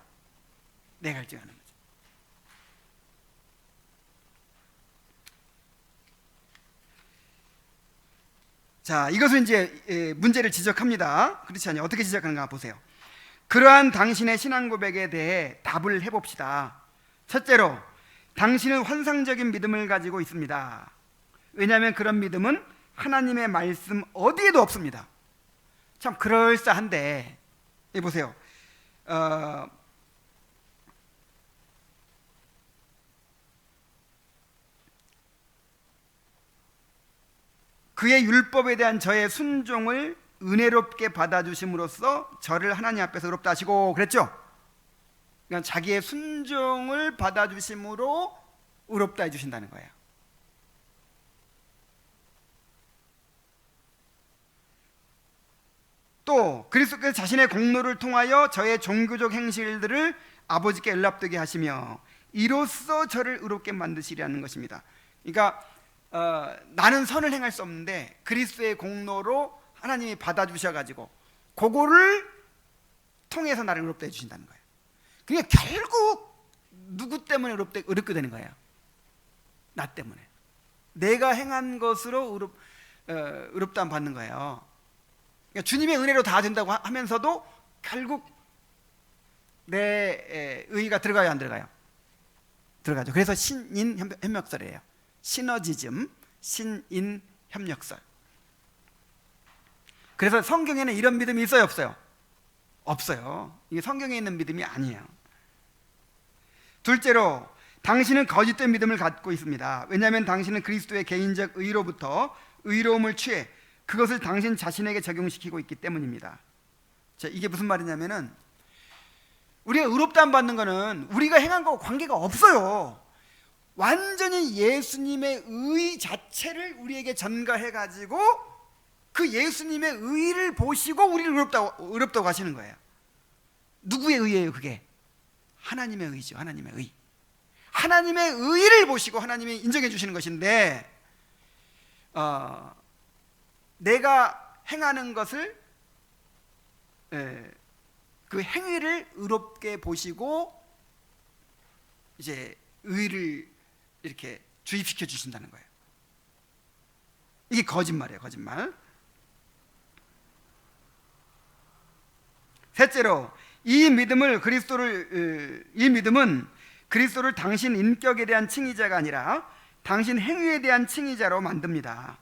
내가 결정하는 문제. 자, 이것은 이제 문제를 지적합니다. 그렇지 않아요? 어떻게 지적하는가 보세요. 그러한 당신의 신앙 고백에 대해 답을 해봅시다. 첫째로, 당신은 환상적인 믿음을 가지고 있습니다. 왜냐하면 그런 믿음은 하나님의 말씀 어디에도 없습니다. 참 그럴싸한데 보세요. 그의 율법에 대한 저의 순종을 은혜롭게 받아주심으로써 저를 하나님 앞에서 의롭다 하시고 그랬죠. 그러니까 자기의 순종을 받아주심으로 의롭다 해주신다는 거예요. 또 그리스도께서 자신의 공로를 통하여 저의 종교적 행실들을 아버지께 연락되게 하시며 이로써 저를 의롭게 만드시리라는 것입니다. 그러니까 나는 선을 행할 수 없는데 그리스도의 공로로 하나님이 받아주셔가지고 그거를 통해서 나를 의롭다 해주신다는 거예요. 그러니까 결국 누구 때문에 의롭게 되는 거예요? 나 때문에. 내가 행한 것으로 의롭다함 받는 거예요. 그러니까 주님의 은혜로 다 된다고 하면서도 결국 내 의의가 들어가요, 안 들어가요? 들어가죠. 그래서 신인 협력설이에요. 시너지즘, 신인 협력설. 그래서 성경에는 이런 믿음이 있어요, 없어요? 없어요. 이게 성경에 있는 믿음이 아니에요. 둘째로 당신은 거짓된 믿음을 갖고 있습니다. 왜냐하면 당신은 그리스도의 개인적 의로부터 의로움을 취해 그것을 당신 자신에게 적용시키고 있기 때문입니다. 자, 이게 무슨 말이냐면은 우리가 의롭다함 받는 거는 우리가 행한 거와 관계가 없어요. 완전히 예수님의 의 자체를 우리에게 전가해 가지고 그 예수님의 의를 보시고 우리를 의롭다고 하시는 거예요. 누구의 의예요, 그게? 하나님의 의죠. 하나님의 의. 하나님의 의를 보시고 하나님이 인정해 주시는 것인데 내가 행하는 것을 그 행위를 의롭게 보시고 이제 의를 이렇게 주입시켜 주신다는 거예요. 이게 거짓말이에요, 거짓말. 셋째로 이 믿음은 그리스도를 당신 인격에 대한 칭의자가 아니라 당신 행위에 대한 칭의자로 만듭니다.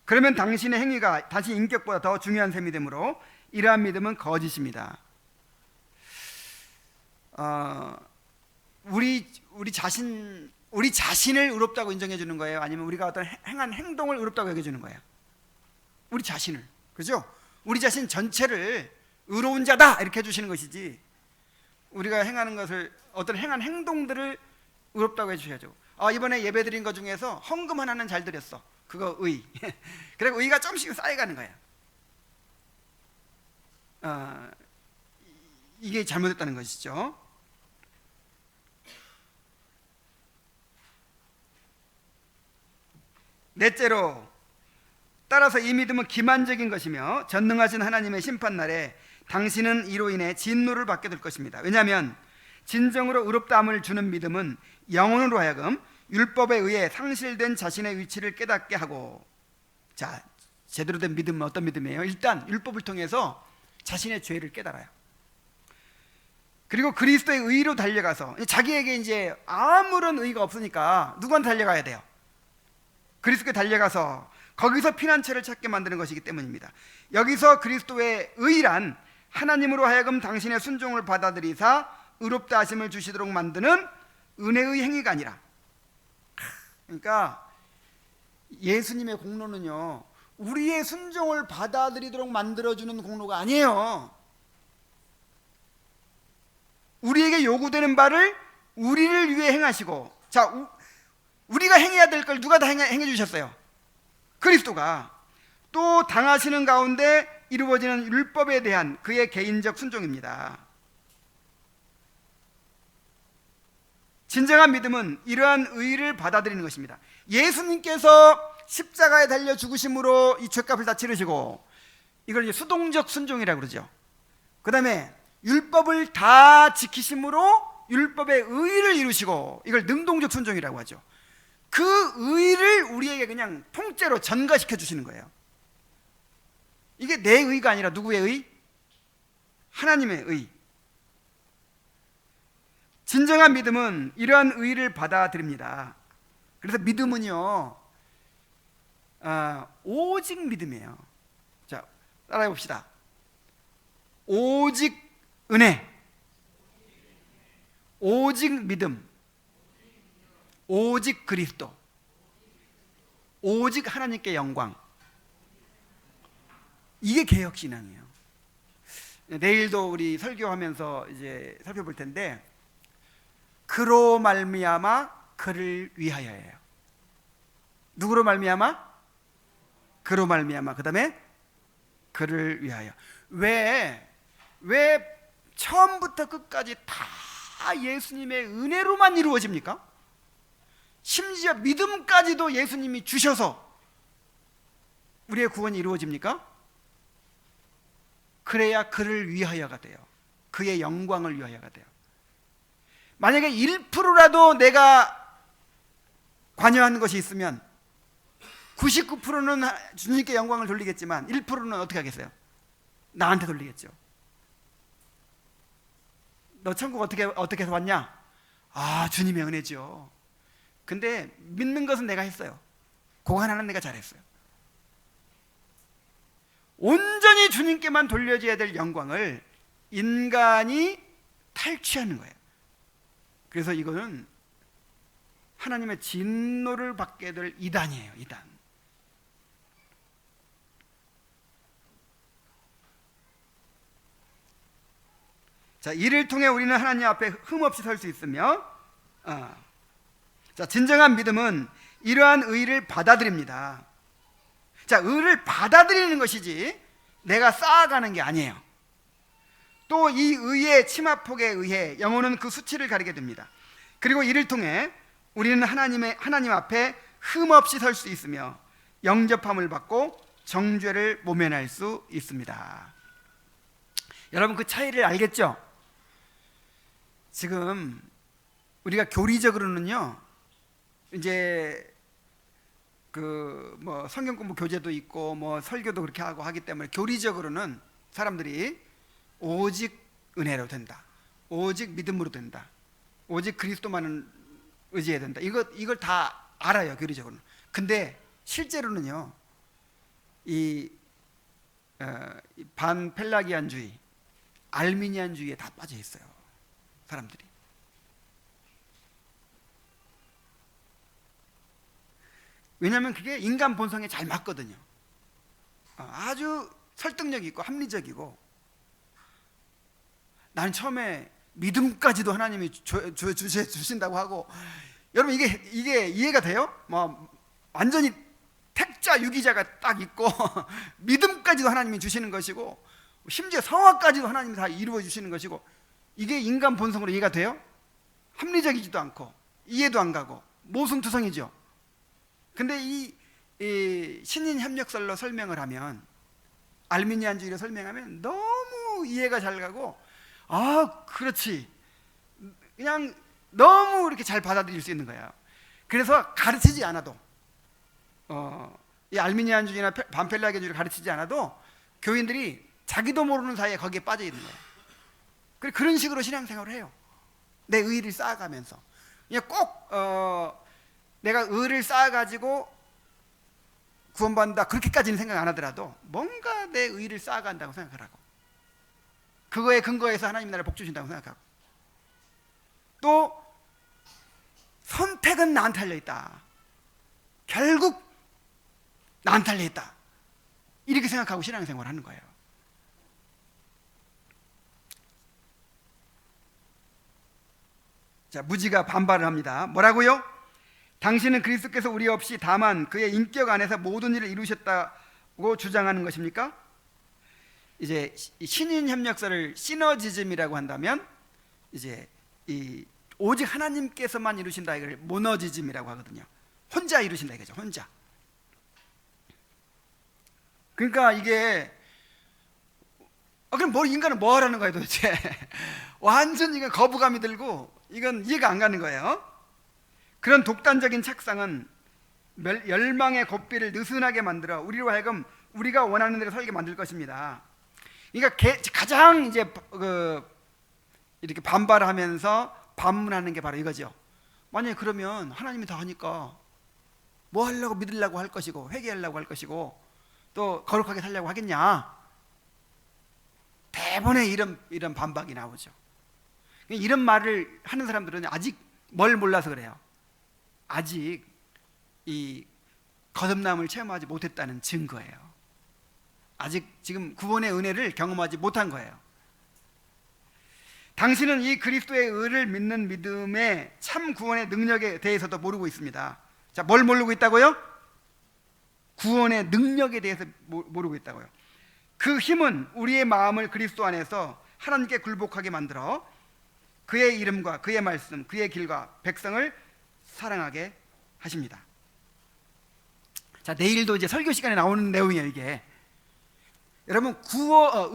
그러면 당신의 행위가 당신 인격보다 더 중요한 셈이 되므로 이러한 믿음은 거짓입니다. 우리 자신을 의롭다고 인정해 주는 거예요? 아니면 우리가 어떤 행한 행동을 의롭다고 여겨 주는 거예요? 우리 자신을. 그죠? 우리 자신 전체를 의로운 자다 이렇게 해 주시는 것이지 우리가 행하는 것을 어떤 행한 행동들을 의롭다고 해 주셔야죠. 이번에 예배 드린 것 중에서 헌금 하나는 잘 드렸어. 그거 의. 그리고 의가 조금씩 쌓여가는 거야. 이게 잘못됐다는 것이죠. 넷째로 따라서 이 믿음은 기만적인 것이며 전능하신 하나님의 심판날에 당신은 이로 인해 진노를 받게 될 것입니다. 왜냐하면 진정으로 의롭다함을 주는 믿음은 영혼으로 하여금 율법에 의해 상실된 자신의 위치를 깨닫게 하고, 자, 제대로 된 믿음은 어떤 믿음이에요? 일단 율법을 통해서 자신의 죄를 깨달아요. 그리고 그리스도의 의로 달려가서 자기에게 이제 아무런 의가 없으니까 누구한테 달려가야 돼요? 그리스도께 달려가서 거기서 피난처를 찾게 만드는 것이기 때문입니다. 여기서 그리스도의 의란 하나님으로 하여금 당신의 순종을 받아들이사 의롭다 하심을 주시도록 만드는 은혜의 행위가 아니라, 그러니까 예수님의 공로는요 우리의 순종을 받아들이도록 만들어주는 공로가 아니에요. 우리에게 요구되는 바를 우리를 위해 행하시고, 자, 우리가 행해야 될 걸 누가 다 행해 주셨어요? 그리스도가. 또 당하시는 가운데 이루어지는 율법에 대한 그의 개인적 순종입니다. 진정한 믿음은 이러한 의를 받아들이는 것입니다. 예수님께서 십자가에 달려 죽으심으로 이 죄값을 다 치르시고, 이걸 이제 수동적 순종이라고 그러죠. 그 다음에 율법을 다 지키심으로 율법의 의를 이루시고, 이걸 능동적 순종이라고 하죠. 그 의를 우리에게 그냥 통째로 전가시켜 주시는 거예요. 이게 내 의가 아니라 누구의 의? 하나님의 의. 진정한 믿음은 이러한 의를 받아들입니다. 그래서 믿음은요 오직 믿음이에요. 자, 따라해 봅시다. 오직 은혜, 오직 믿음, 오직 그리스도, 오직 하나님께 영광. 이게 개혁신앙이에요. 내일도 우리 설교하면서 이제 살펴볼 텐데, 그로 말미암아 그를 위하여예요. 누구로 말미암아? 그로 말미암아. 그 다음에 그를 위하여. 왜 처음부터 끝까지 다 예수님의 은혜로만 이루어집니까? 심지어 믿음까지도 예수님이 주셔서 우리의 구원이 이루어집니까? 그래야 그를 위하여가 돼요. 그의 영광을 위하여가 돼요. 만약에 1%라도 내가 관여하는 것이 있으면 99%는 주님께 영광을 돌리겠지만 1%는 어떻게 하겠어요? 나한테 돌리겠죠. 너 천국 어떻게 해서 왔냐? 아, 주님의 은혜죠. 근데 믿는 것은 내가 했어요. 그거 하나는 내가 잘했어요. 온전히 주님께만 돌려줘야 될 영광을 인간이 탈취하는 거예요. 그래서 이거는 하나님의 진노를 받게 될 이단이에요. 이단. 자, 이를 통해 우리는 하나님 앞에 흠없이 설 수 있으며, 자, 진정한 믿음은 이러한 의를 받아들입니다. 자, 의를 받아들이는 것이지 내가 쌓아가는 게 아니에요. 또 이 의의 치마폭에 의해 영혼은 그 수치를 가리게 됩니다. 그리고 이를 통해 우리는 하나님 앞에 흠없이 설 수 있으며 영접함을 받고 정죄를 모면할 수 있습니다. 여러분, 그 차이를 알겠죠? 지금 우리가 교리적으로는요, 이제 그 뭐 성경 공부 교재도 있고 뭐 설교도 그렇게 하고 하기 때문에 교리적으로는 사람들이 오직 은혜로 된다, 오직 믿음으로 된다, 오직 그리스도만을 의지해야 된다, 이걸 다 알아요, 교리적으로는. 근데 실제로는요, 이 반펠라기안주의, 알미니안주의에 다 빠져 있어요, 사람들이. 왜냐하면 그게 인간 본성에 잘 맞거든요. 아주 설득력 있고 합리적이고, 나는 처음에 믿음까지도 하나님이 주신다고 하고, 여러분 이게 이해가 돼요? 뭐 완전히 택자 유기자가 딱 있고 믿음까지도 하나님이 주시는 것이고, 심지어 성화까지도 하나님이 다 이루어 주시는 것이고, 이게 인간 본성으로 이해가 돼요? 합리적이지도 않고 이해도 안 가고 모순투성이죠. 근데 이 신인협력설로 설명을 하면, 알미니안주의로 설명하면 너무 이해가 잘 가고, 아, 그렇지, 그냥 너무 이렇게 잘 받아들일 수 있는 거예요. 그래서 가르치지 않아도, 이 알미니안주의나 반펠라기주의를 가르치지 않아도 교인들이 자기도 모르는 사이에 거기에 빠져 있는 거예요. 그런 식으로 신앙생활을 해요. 내 의의를 쌓아가면서. 그냥 꼭 내가 의를 쌓아가지고 구원받는다, 그렇게까지는 생각 안 하더라도 뭔가 내 의를 쌓아간다고 생각하라고, 그거에 근거해서 하나님 나라를 복 주신다고 생각하고, 또 선택은 나한테 달려있다, 결국 나한테 달려있다, 이렇게 생각하고 신앙생활을 하는 거예요. 자, 무지가 반발을 합니다. 뭐라고요? 당신은 그리스도께서 우리 없이 다만 그의 인격 안에서 모든 일을 이루셨다고 주장하는 것입니까? 이제 신인협력설을 시너지즘이라고 한다면, 이제 이 오직 하나님께서만 이루신다, 이걸 모너지즘이라고 하거든요. 혼자 이루신다 이거죠, 혼자. 그러니까 이게 그럼 인간은 뭐 하라는 거예요 도대체? 완전 이건 거부감이 들고 이건 이해가 안 가는 거예요. 그런 독단적인 착상은 열망의 고삐를 느슨하게 만들어 우리로 하여금 우리가 원하는 대로 살게 만들 것입니다. 그러니까 가장 이제 이렇게 반발하면서 반문하는 게 바로 이거죠. 만약에 그러면 하나님이 다 하니까 뭐 하려고 믿으려고 할 것이고 회개하려고 할 것이고 또 거룩하게 살려고 하겠냐? 대번에 이런 반박이 나오죠. 이런 말을 하는 사람들은 아직 뭘 몰라서 그래요. 아직 이 거듭남을 체험하지 못했다는 증거예요. 아직 지금 구원의 은혜를 경험하지 못한 거예요. 당신은 이 그리스도의 의를 믿는 믿음의 참 구원의 능력에 대해서도 모르고 있습니다. 자, 뭘 모르고 있다고요? 구원의 능력에 대해서 모르고 있다고요. 그 힘은 우리의 마음을 그리스도 안에서 하나님께 굴복하게 만들어 그의 이름과 그의 말씀, 그의 길과 백성을 사랑하게 하십니다. 자, 내일도 이제 설교 시간에 나오는 내용이에요, 이게. 여러분,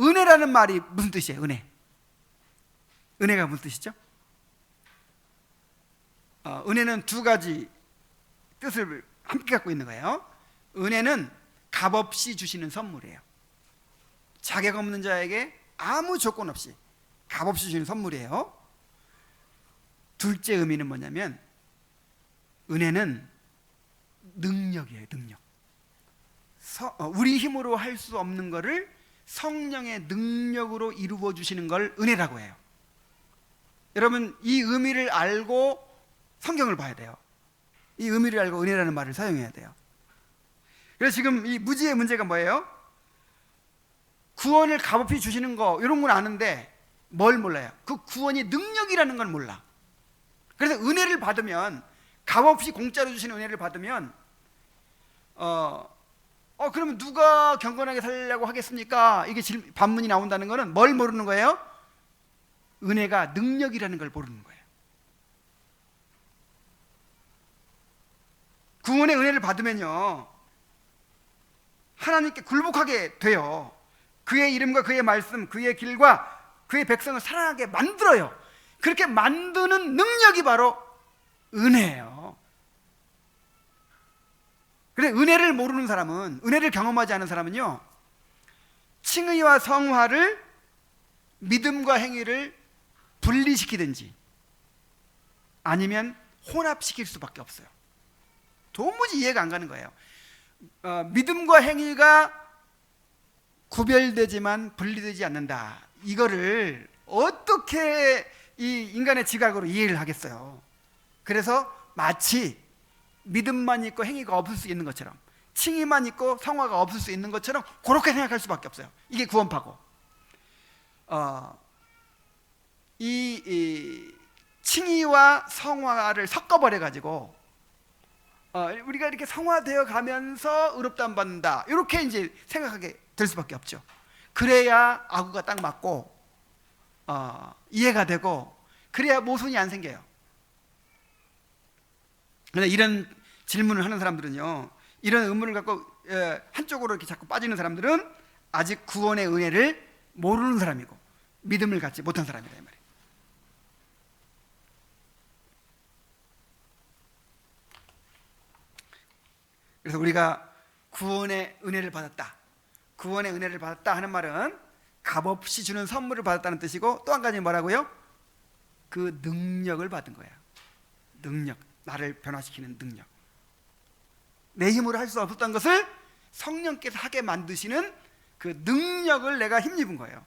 은혜라는 말이 무슨 뜻이에요? 은혜가 무슨 뜻이죠? 은혜는 두 가지 뜻을 함께 갖고 있는 거예요. 은혜는 값없이 주시는 선물이에요. 자격 없는 자에게 아무 조건 없이 값없이 주시는 선물이에요. 둘째 의미는 뭐냐면 은혜는 능력이에요. 능력. 우리 힘으로 할 수 없는 것을 성령의 능력으로 이루어 주시는 걸 은혜라고 해요. 여러분, 이 의미를 알고 성경을 봐야 돼요. 이 의미를 알고 은혜라는 말을 사용해야 돼요. 그래서 지금 이 무지의 문제가 뭐예요? 구원을 값없이 주시는 거 이런 건 아는데 뭘 몰라요? 그 구원이 능력이라는 건 몰라. 그래서 은혜를 받으면, 값없이 공짜로 주시는 은혜를 받으면 그러면 누가 경건하게 살려고 하겠습니까? 이게 반문이 나온다는 거는 뭘 모르는 거예요? 은혜가 능력이라는 걸 모르는 거예요. 구원의 은혜를 받으면요, 하나님께 굴복하게 돼요. 그의 이름과 그의 말씀, 그의 길과 그의 백성을 사랑하게 만들어요. 그렇게 만드는 능력이 바로 은혜예요. 그래서 은혜를 모르는 사람은, 은혜를 경험하지 않은 사람은요, 칭의와 성화를, 믿음과 행위를 분리시키든지 아니면 혼합시킬 수밖에 없어요. 도무지 이해가 안 가는 거예요. 믿음과 행위가 구별되지만 분리되지 않는다. 이거를 어떻게 이 인간의 지각으로 이해를 하겠어요? 그래서 마치 믿음만 있고 행위가 없을 수 있는 것처럼, 칭의만 있고 성화가 없을 수 있는 것처럼 그렇게 생각할 수밖에 없어요. 이게 구원파고. 이 칭의와 성화를 섞어버려 가지고 우리가 이렇게 성화되어 가면서 의롭다함 받는다, 이렇게 이제 생각하게 될 수밖에 없죠. 그래야 아구가 딱 맞고 이해가 되고, 그래야 모순이 안 생겨요. 그런데 이런 질문을 하는 사람들은요, 이런 의문을 갖고 한쪽으로 이렇게 자꾸 빠지는 사람들은 아직 구원의 은혜를 모르는 사람이고 믿음을 갖지 못한 사람이다, 이 말이에요. 그래서 우리가 구원의 은혜를 받았다, 구원의 은혜를 받았다 하는 말은 값없이 주는 선물을 받았다는 뜻이고, 또 한 가지 뭐라고요? 그 능력을 받은 거야. 능력, 나를 변화시키는 능력. 내 힘으로 할 수 없었던 것을 성령께서 하게 만드시는 그 능력을 내가 힘입은 거예요.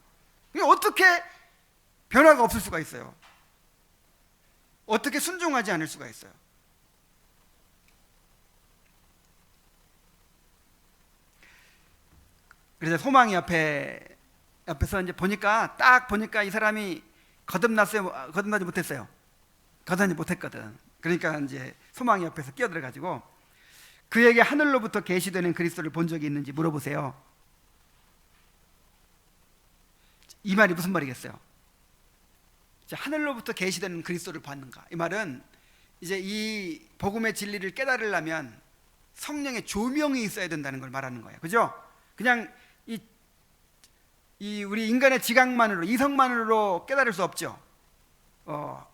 어떻게 변화가 없을 수가 있어요? 어떻게 순종하지 않을 수가 있어요? 그래서 소망이 옆에서 이제 딱 보니까 이 사람이 거듭났어요? 거듭나지 못했어요? 거듭나지 못했거든. 그러니까 이제 소망이 옆에서 끼어들어 가지고 그에게 하늘로부터 계시되는 그리스도를 본 적이 있는지 물어보세요. 이 말이 무슨 말이겠어요? 하늘로부터 계시되는 그리스도를 봤는가? 이 말은 이제 이 복음의 진리를 깨달으려면 성령의 조명이 있어야 된다는 걸 말하는 거예요. 그죠? 그냥 이 우리 인간의 지각만으로, 이성만으로 깨달을 수 없죠.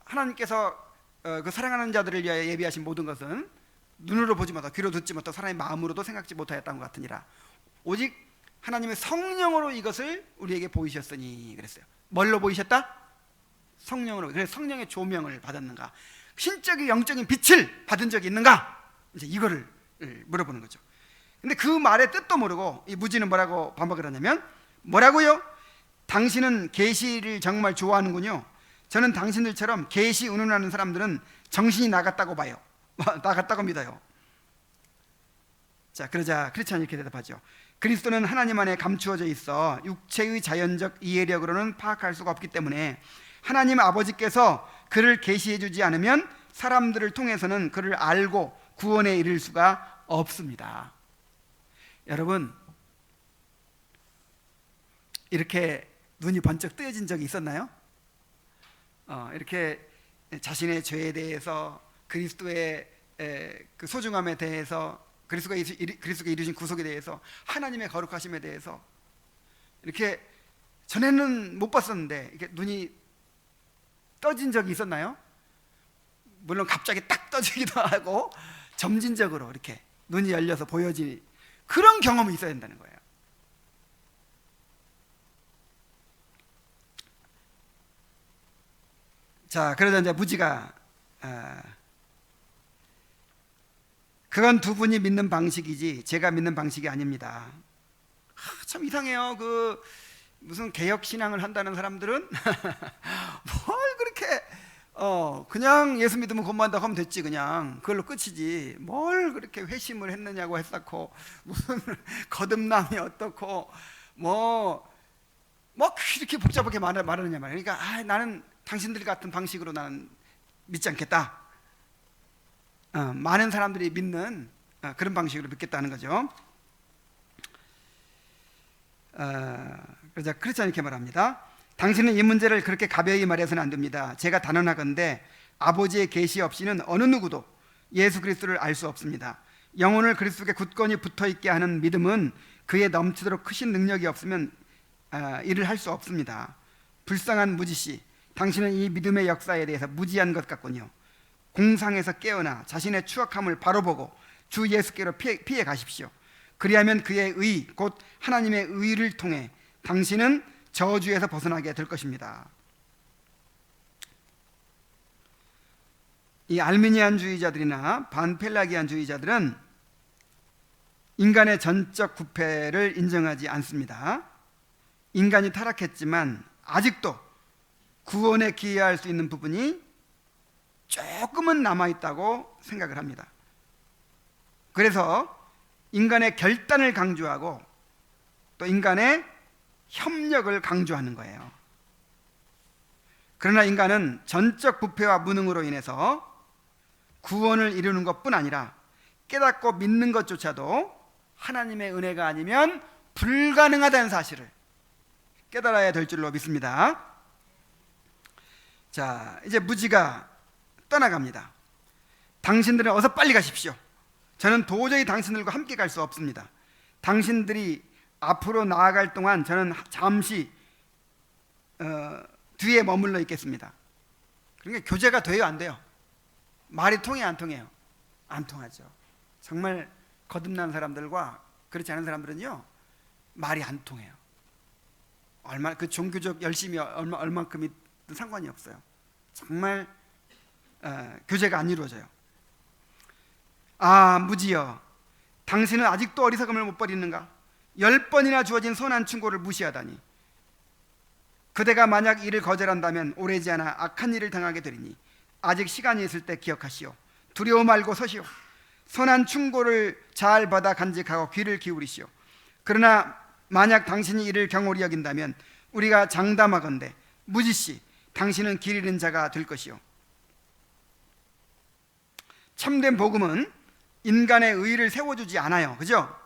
하나님께서 그 사랑하는 자들을 위하여 예비하신 모든 것은 눈으로 보지 못하고 귀로 듣지 못하고 사람의 마음으로도 생각지 못하였던 것 같으니라. 오직 하나님의 성령으로 이것을 우리에게 보이셨으니 그랬어요. 뭘로 보이셨다? 성령으로. 그래서 성령의 조명을 받았는가? 신적인 영적인 빛을 받은 적이 있는가? 이제 이거를 물어보는 거죠. 근데 그 말의 뜻도 모르고 이 무지는 뭐라고 반박을 하냐면, 뭐라고요? 당신은 계시를 정말 좋아하는군요. 저는 당신들처럼 계시 운운하는 사람들은 정신이 나갔다고 봐요. 나갔다고 믿어요. 자, 그러자 크리스찬이 이렇게 대답하죠. 그리스도는 하나님 안에 감추어져 있어 육체의 자연적 이해력으로는 파악할 수가 없기 때문에 하나님 아버지께서 그를 계시해 주지 않으면 사람들을 통해서는 그를 알고 구원에 이를 수가 없습니다. 여러분, 이렇게 눈이 번쩍 뜨여진 적이 있었나요? 이렇게 자신의 죄에 대해서, 그리스도의 그 소중함에 대해서, 그리스도가 이루신 구속에 대해서, 하나님의 거룩하심에 대해서 이렇게 전에는 못 봤었는데 이렇게 눈이 떠진 적이 있었나요? 물론 갑자기 딱 떠지기도 하고 점진적으로 이렇게 눈이 열려서 보여지는 그런 경험이 있어야 된다는 거예요. 자, 그러자 이제 무지가 그건 두 분이 믿는 방식이지 제가 믿는 방식이 아닙니다. 참 이상해요. 그 무슨 개혁 신앙을 한다는 사람들은 뭘 그렇게 그냥 예수 믿으면 구원받는다고 하면 됐지, 그냥 그걸로 끝이지 뭘 그렇게 회심을 했느냐고 했었고, 무슨 거듭남이 어떻고 뭐 이렇게 복잡하게 말하느냐 말이야. 그러니까 나는 당신들 같은 방식으로 나는 믿지 않겠다. 많은 사람들이 믿는 그런 방식으로 믿겠다는 거죠. 그래서 크리스찬이 이렇게 말합니다. 당신은 이 문제를 그렇게 가벼이 말해서는 안 됩니다. 제가 단언하건대 아버지의 계시 없이는 어느 누구도 예수 그리스도를 알 수 없습니다. 영혼을 그리스도께 굳건히 붙어있게 하는 믿음은 그에 넘치도록 크신 능력이 없으면 일을 할 수 없습니다. 불쌍한 무지씨, 당신은 이 믿음의 역사에 대해서 무지한 것 같군요. 공상에서 깨어나 자신의 추악함을 바로 보고 주 예수께로 피해 가십시오. 그리하면 그의 의, 곧 하나님의 의를 통해 당신은 저주에서 벗어나게 될 것입니다. 이 알미니안주의자들이나 반펠라기안주의자들은 인간의 전적 부패를 인정하지 않습니다. 인간이 타락했지만 아직도 구원에 기여할 수 있는 부분이 조금은 남아있다고 생각을 합니다. 그래서 인간의 결단을 강조하고 또 인간의 협력을 강조하는 거예요. 그러나 인간은 전적 부패와 무능으로 인해서 구원을 이루는 것뿐 아니라 깨닫고 믿는 것조차도 하나님의 은혜가 아니면 불가능하다는 사실을 깨달아야 될 줄로 믿습니다. 자, 이제 무지가 떠나갑니다. 당신들은 어서 빨리 가십시오. 저는 도저히 당신들과 함께 갈 수 없습니다. 당신들이 앞으로 나아갈 동안 저는 잠시 뒤에 머물러 있겠습니다. 그러니까 교제가 돼요, 안 돼요? 말이 통해요, 안 통해요? 안 통하죠. 정말 거듭난 사람들과 그렇지 않은 사람들은요, 말이 안 통해요. 얼마 그 종교적 열심이 얼만큼이든 상관이 없어요. 정말 교제가 안 이루어져요. 아, 무지여, 당신은 아직도 어리석음을 못 버리는가? 10번이나 주어진 선한 충고를 무시하다니. 그대가 만약 이를 거절한다면 오래지 않아 악한 일을 당하게 되리니 아직 시간이 있을 때 기억하시오. 두려워 말고 서시오. 선한 충고를 잘 받아 간직하고 귀를 기울이시오. 그러나 만약 당신이 이를 경홀히 여긴다면 우리가 장담하건대 무지씨, 당신은 길 잃은 자가 될 것이오. 참된 복음은 인간의 의의를 세워주지 않아요. 그죠?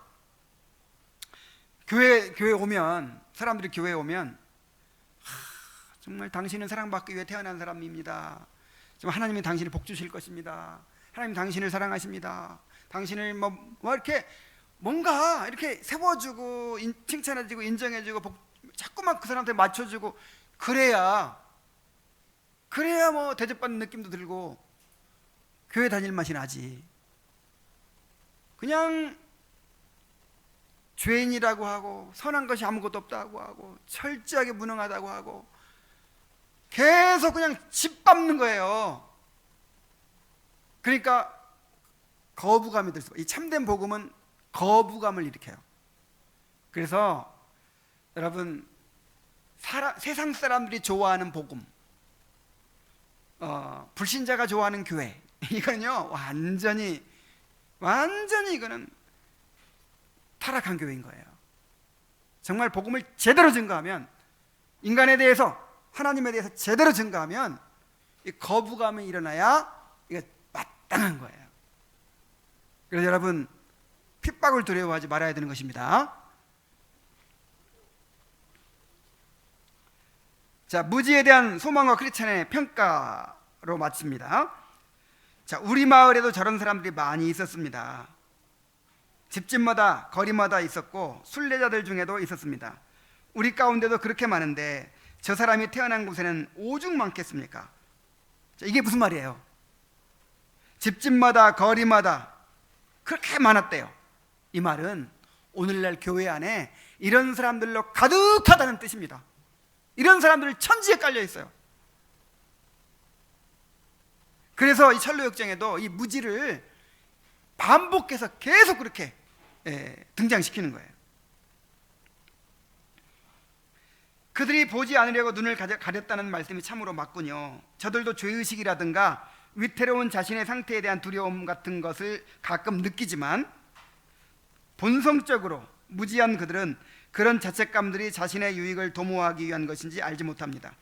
교회 오면, 사람들이 교회에 오면 정말 당신은 사랑받기 위해 태어난 사람입니다. 지금 하나님이 당신을 복 주실 것입니다. 하나님 당신을 사랑하십니다. 당신을 뭐 이렇게 뭔가 이렇게 세워주고 칭찬해주고 인정해주고 자꾸만 그 사람한테 맞춰주고 그래야 뭐 대접받는 느낌도 들고 교회 다닐 맛이 나지. 그냥 죄인이라고 하고 선한 것이 아무것도 없다고 하고 철저하게 무능하다고 하고 계속 그냥 짓밟는 거예요. 그러니까 거부감이 들 수가. 이 참된 복음은 거부감을 일으켜요. 그래서 여러분, 세상 사람들이 좋아하는 복음, 불신자가 좋아하는 교회, 이건요 완전히 이거는 타락한 교회인 거예요. 정말 복음을 제대로 증거하면, 인간에 대해서, 하나님에 대해서 제대로 증거하면 이 거부감이 일어나야 이게 마땅한 거예요. 그래서 여러분, 핍박을 두려워하지 말아야 되는 것입니다. 자, 무지에 대한 소망과 크리스찬의 평가로 마칩니다. 자, 우리 마을에도 저런 사람들이 많이 있었습니다. 집집마다 거리마다 있었고 순례자들 중에도 있었습니다. 우리 가운데도 그렇게 많은데 저 사람이 태어난 곳에는 오죽 많겠습니까? 자, 이게 무슨 말이에요? 집집마다 거리마다 그렇게 많았대요. 이 말은 오늘날 교회 안에 이런 사람들로 가득하다는 뜻입니다. 이런 사람들 천지에 깔려 있어요. 그래서 이 철로 역정에도 이 무지를 반복해서 계속 그렇게 등장시키는 거예요. 그들이 보지 않으려고 눈을 가렸다는 말씀이 참으로 맞군요. 저들도 죄의식이라든가 위태로운 자신의 상태에 대한 두려움 같은 것을 가끔 느끼지만 본성적으로 무지한 그들은 그런 자책감들이 자신의 유익을 도모하기 위한 것인지 알지 못합니다.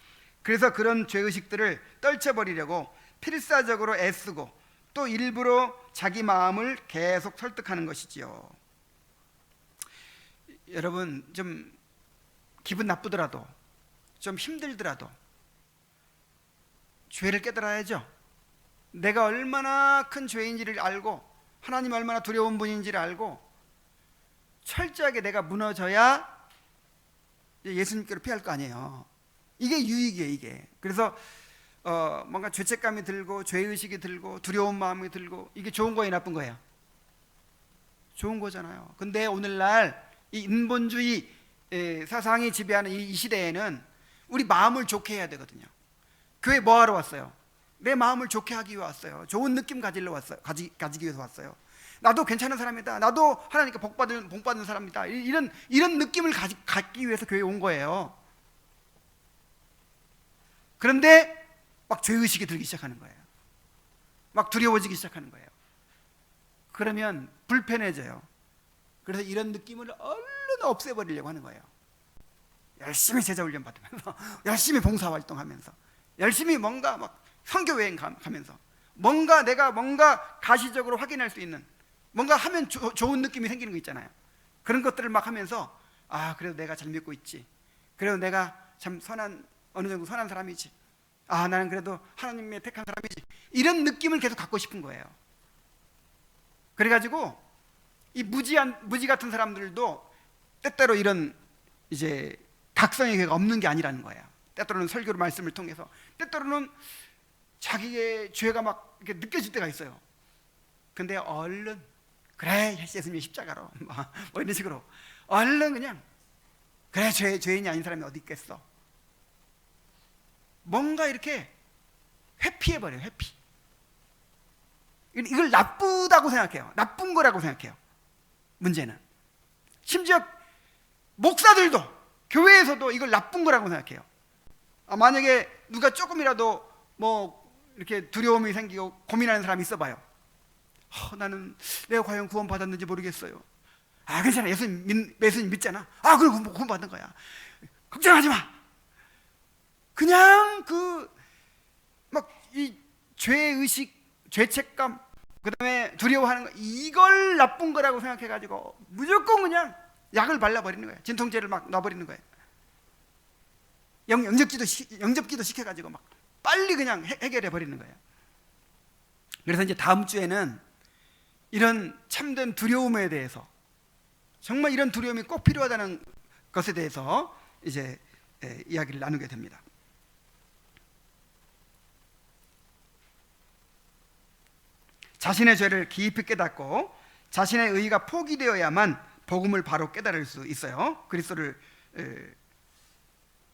그래서 그런 죄의식들을 떨쳐버리려고 필사적으로 애쓰고 또 일부러 자기 마음을 계속 설득하는 것이지요. 여러분, 좀 기분 나쁘더라도, 좀 힘들더라도 죄를 깨달아야죠. 내가 얼마나 큰 죄인지를 알고 하나님 얼마나 두려운 분인지를 알고 철저하게 내가 무너져야 예수님께로 피할 거 아니에요. 이게 유익이에요, 이게. 그래서 뭔가 죄책감이 들고 죄의식이 들고 두려운 마음이 들고, 이게 좋은 거예요, 나쁜 거예요? 좋은 거잖아요. 근데 오늘날 이 인본주의 사상이 지배하는 이 시대에는 우리 마음을 좋게 해야 되거든요. 교회 뭐 하러 왔어요? 내 마음을 좋게 하기 위해 왔어요. 좋은 느낌 가지러 왔어요. 가지기 위해서 왔어요. 나도 괜찮은 사람이다. 나도 하나님께 복받은 사람이다. 이런 느낌을 갖기 위해서 교회에 온 거예요. 그런데 막 죄의식이 들기 시작하는 거예요. 막 두려워지기 시작하는 거예요. 그러면 불편해져요. 그래서 이런 느낌을 얼른 없애버리려고 하는 거예요. 열심히 제자훈련 받으면서 열심히 봉사활동하면서 열심히 뭔가 막 선교여행 가면서 내가 뭔가 가시적으로 확인할 수 있는, 뭔가 하면 좋은 느낌이 생기는 거 있잖아요. 그런 것들을 막 하면서 그래도 내가 잘 믿고 있지, 그래도 내가 참 어느 정도 선한 사람이지, 나는 그래도 하나님의 택한 사람이지, 이런 느낌을 계속 갖고 싶은 거예요. 그래가지고 이 무지 같은 사람들도 때때로 이런 이제 각성의 기회가 없는 게 아니라는 거예요. 때때로는 설교를 말씀을 통해서, 때때로는 자기의 죄가 막 이렇게 느껴질 때가 있어요. 근데 얼른 그래 예수님의 십자가로 뭐 이런 식으로 얼른 그냥 그래 죄인이 아닌 사람이 어디 있겠어, 뭔가 이렇게 회피해버려요. 회피. 이걸 나쁘다고 생각해요. 나쁜 거라고 생각해요. 문제는 심지어 목사들도, 교회에서도 이걸 나쁜 거라고 생각해요. 만약에 누가 조금이라도 뭐 이렇게 두려움이 생기고 고민하는 사람이 있어봐요. 나는 내가 과연 구원 받았는지 모르겠어요. 괜찮아, 예수님 믿잖아. 그럼 구원 받는 거야. 걱정하지 마. 그냥 막 이 죄의식, 죄책감, 그 다음에 두려워하는 거, 이걸 나쁜 거라고 생각해가지고 무조건 그냥 약을 발라버리는 거예요. 진통제를 막 놔버리는 거예요. 영접기도 시켜가지고 막 빨리 그냥 해결해 버리는 거예요. 그래서 이제 다음 주에는 이런 참된 두려움에 대해서, 정말 이런 두려움이 꼭 필요하다는 것에 대해서 이제 이야기를 나누게 됩니다. 자신의 죄를 깊이 깨닫고 자신의 의의가 포기되어야만 복음을 바로 깨달을 수 있어요. 그리스도를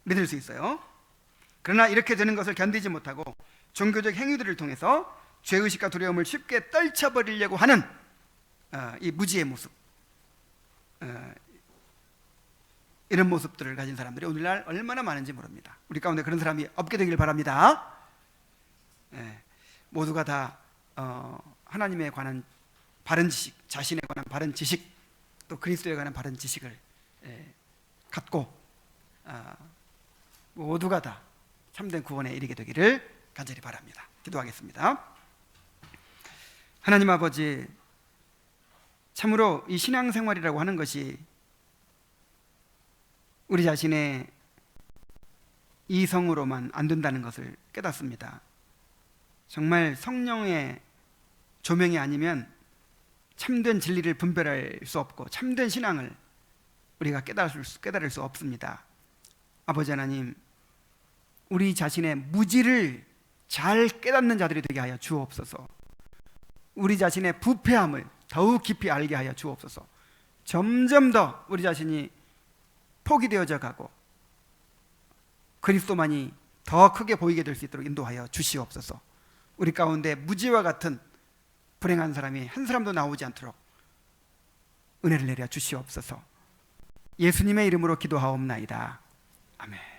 믿을 수 있어요. 그러나 이렇게 되는 것을 견디지 못하고 종교적 행위들을 통해서 죄의식과 두려움을 쉽게 떨쳐버리려고 하는 이 무지의 모습, 이런 모습들을 가진 사람들이 오늘날 얼마나 많은지 모릅니다. 우리 가운데 그런 사람이 없게 되길 바랍니다. 모두가 다 하나님에 관한 바른 지식, 자신에 관한 바른 지식, 또 그리스도에 관한 바른 지식을 갖고 모두가 다 참된 구원에 이르게 되기를 간절히 바랍니다. 기도하겠습니다. 하나님 아버지, 참으로 이 신앙생활이라고 하는 것이 우리 자신의 이성으로만 안 된다는 것을 깨닫습니다. 정말 성령의 조명이 아니면 참된 진리를 분별할 수 없고 참된 신앙을 우리가 깨달을 수 없습니다. 아버지 하나님, 우리 자신의 무지를 잘 깨닫는 자들이 되게 하여 주옵소서. 우리 자신의 부패함을 더욱 깊이 알게 하여 주옵소서. 점점 더 우리 자신이 포기되어져 가고 그리스도만이 더 크게 보이게 될 수 있도록 인도하여 주시옵소서. 우리 가운데 무지와 같은 불행한 사람이 한 사람도 나오지 않도록 은혜를 내려 주시옵소서. 예수님의 이름으로 기도하옵나이다. 아멘.